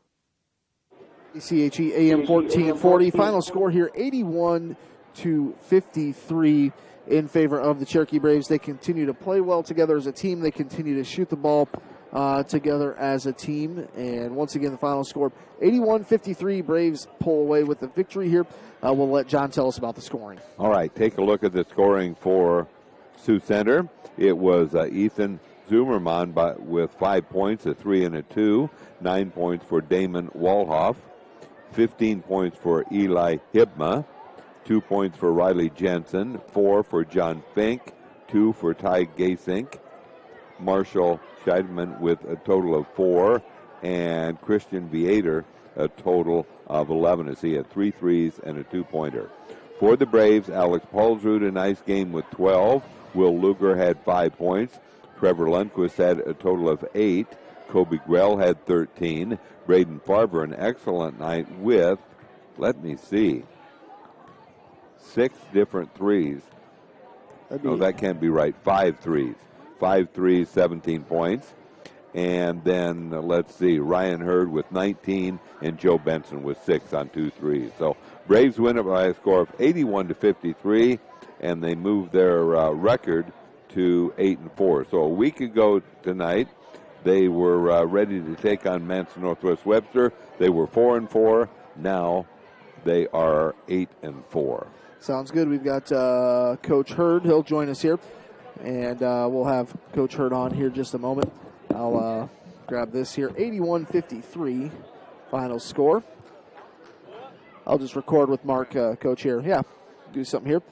KCHE AM 1440. Final score here, 81-53 in favor of the Cherokee Braves. They continue to play well together as a team. They continue to shoot the ball together as a team. And once again, the final score, 81-53. Braves pull away with the victory here. We'll let John tell us about the scoring. All right, take a look at the scoring for Sioux Center. It was Ethan Zoomerman with 5 points, a 3 and a 2. 9 points for Damon Walhoff. 15 points for Eli Hibma, 2 points for Riley Jensen, 4 for John Fink, 2 for Ty Gasink, Marshall Scheidman with a total of 4, and Christian Viator a total of 11 as he had 3 threes and a 2-pointer. For the Braves, Alex Paulsrud, a nice game with 12. Will Luger had 5 points. Trevor Lundquist had a total of 8. Kobe Grell had 13. Braden Farber, an excellent night with, 6 different threes. No, that can't be right. 5 threes. 5 threes, 17 points. And then, Ryan Hurd with 19 and Joe Benson with 6 on 2 threes. So Braves win it by a score of 81-53, and they move their record to 8-4. So a week ago tonight, they were ready to take on Manson Northwest Webster. They were 4-4. Now they are 8-4. Sounds good. We've got Coach Hurd. He'll join us here, and we'll have Coach Hurd on here just a moment. I'll grab this here. 81-53 final score. I'll just record with Mark, Coach here. Yeah, do something here.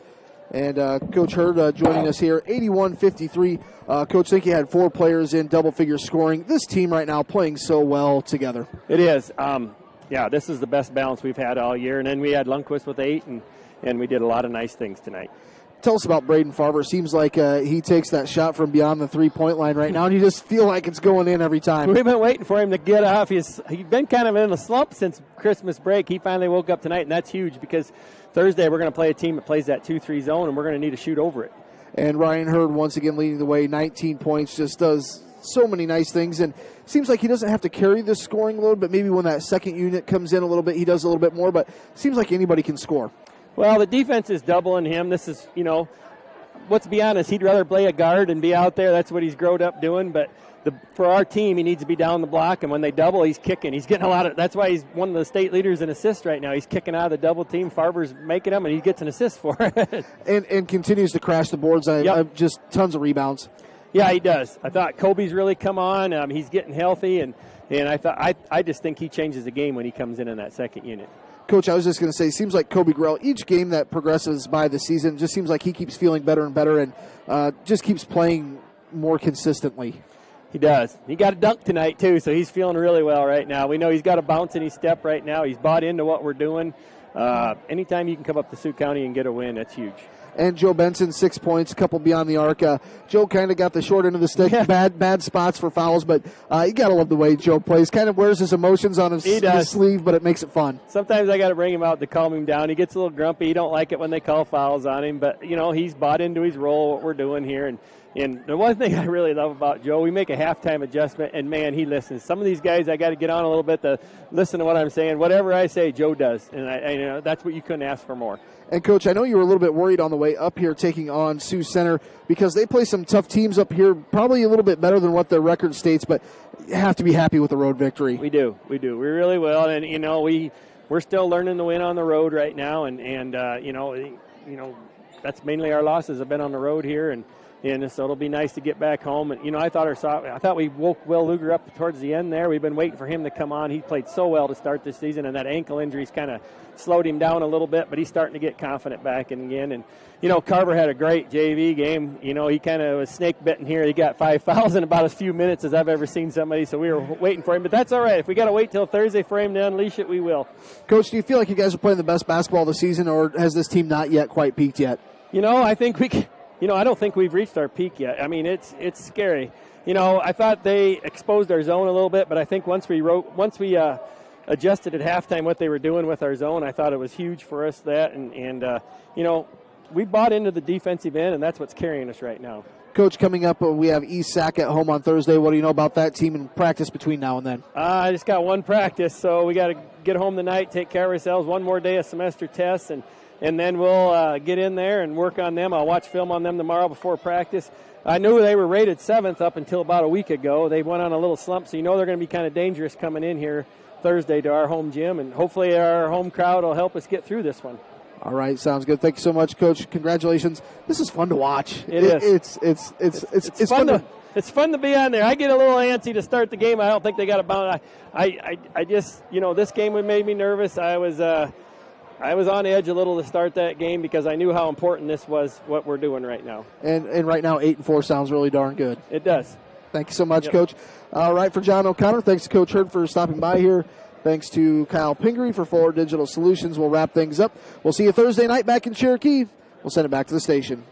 And Coach Hurd joining us here, 81-53. Coach, I think you had 4 players in double-figure scoring. This team right now playing so well together. It is. Yeah, this is the best balance we've had all year. And then we had Lundquist with 8, and we did a lot of nice things tonight. Tell us about Braden Farber. Seems like he takes that shot from beyond the three-point line right now, and you just feel like it's going in every time. We've been waiting for him to get off. He's been kind of in a slump since Christmas break. He finally woke up tonight, and that's huge because Thursday we're going to play a team that plays that 2-3 zone, and we're going to need to shoot over it. And Ryan Hurd once again leading the way, 19 points, just does so many nice things, and seems like he doesn't have to carry the scoring load, but maybe when that second unit comes in a little bit, he does a little bit more, but seems like anybody can score. Well, the defense is doubling him. This is, let's be honest, he'd rather play a guard and be out there. That's what he's grown up doing. But for our team, he needs to be down the block, and when they double, he's kicking. He's getting a lot of – that's why he's one of the state leaders in assists right now. He's kicking out of the double team. Farber's making them, and he gets an assist for it. and continues to crash the boards. Just tons of rebounds. Yeah, he does. I thought Kobe's really come on. He's getting healthy, and I just think he changes the game when he comes in that second unit. Coach, I was just going to say, seems like Kobe Grell, each game that progresses by the season, just seems like he keeps feeling better and better and just keeps playing more consistently. He does. He got a dunk tonight, too, so he's feeling really well right now. We know he's got a bounce in his step right now. He's bought into what we're doing. Anytime you can come up to Sioux County and get a win, that's huge. And Joe Benson, 6 points, a couple beyond the arc. Joe kind of got the short end of the stick, bad spots for fouls, but you got to love the way Joe plays. Kind of wears his emotions on his sleeve, but it makes it fun. Sometimes I got to bring him out to calm him down. He gets a little grumpy. He don't like it when they call fouls on him, but, he's bought into his role, what we're doing here. And the one thing I really love about Joe, we make a halftime adjustment, and, man, he listens. Some of these guys I got to get on a little bit to listen to what I'm saying. Whatever I say, Joe does, and that's what you couldn't ask for more. And, Coach, I know you were a little bit worried on the way up here taking on Sioux Center because they play some tough teams up here, probably a little bit better than what their record states, but you have to be happy with the road victory. We do. We really will. And, we're still learning to win on the road right now, and that's mainly our losses have been on the road here, and so it'll be nice to get back home. And, I thought we woke Will Luger up towards the end there. We've been waiting for him to come on. He played so well to start this season, and that ankle injury's kind of slowed him down a little bit, but he's starting to get confident back again. And, Carver had a great JV game. He kind of was snake bitten here. He got 5 fouls in about as few minutes as I've ever seen somebody, so we were waiting for him. But that's all right. If we got to wait till Thursday for him to unleash it, we will. Coach, do you feel like you guys are playing the best basketball of the season, or has this team not yet quite peaked yet? I think we can. I don't think we've reached our peak yet. I mean, it's scary. I thought they exposed our zone a little bit, but I think once we adjusted at halftime what they were doing with our zone, I thought it was huge for us we bought into the defensive end, and that's what's carrying us right now. Coach, coming up, we have East Sac at home on Thursday. What do you know about that team in practice between now and then? I just got one practice, so we got to get home tonight, take care of ourselves, one more day of semester tests, and then we'll get in there and work on them. I'll watch film on them tomorrow before practice. I knew they were rated 7th up until about a week ago. They went on a little slump, so they're going to be kind of dangerous coming in here Thursday to our home gym, and hopefully our home crowd will help us get through this one. All right, sounds good. Thank you so much, Coach. Congratulations. This is fun to watch. It is. It's fun. It's fun to be on there. I get a little antsy to start the game. I don't think they got a bounce. I just this game made me nervous. I was on edge a little to start that game because I knew how important this was, what we're doing right now. And right now, 8-4 sounds really darn good. It does. Thank you so much, Coach. All right, for John O'Connor, thanks to Coach Hurd for stopping by here. Thanks to Kyle Pingree for Forward Digital Solutions. We'll wrap things up. We'll see you Thursday night back in Cherokee. We'll send it back to the station.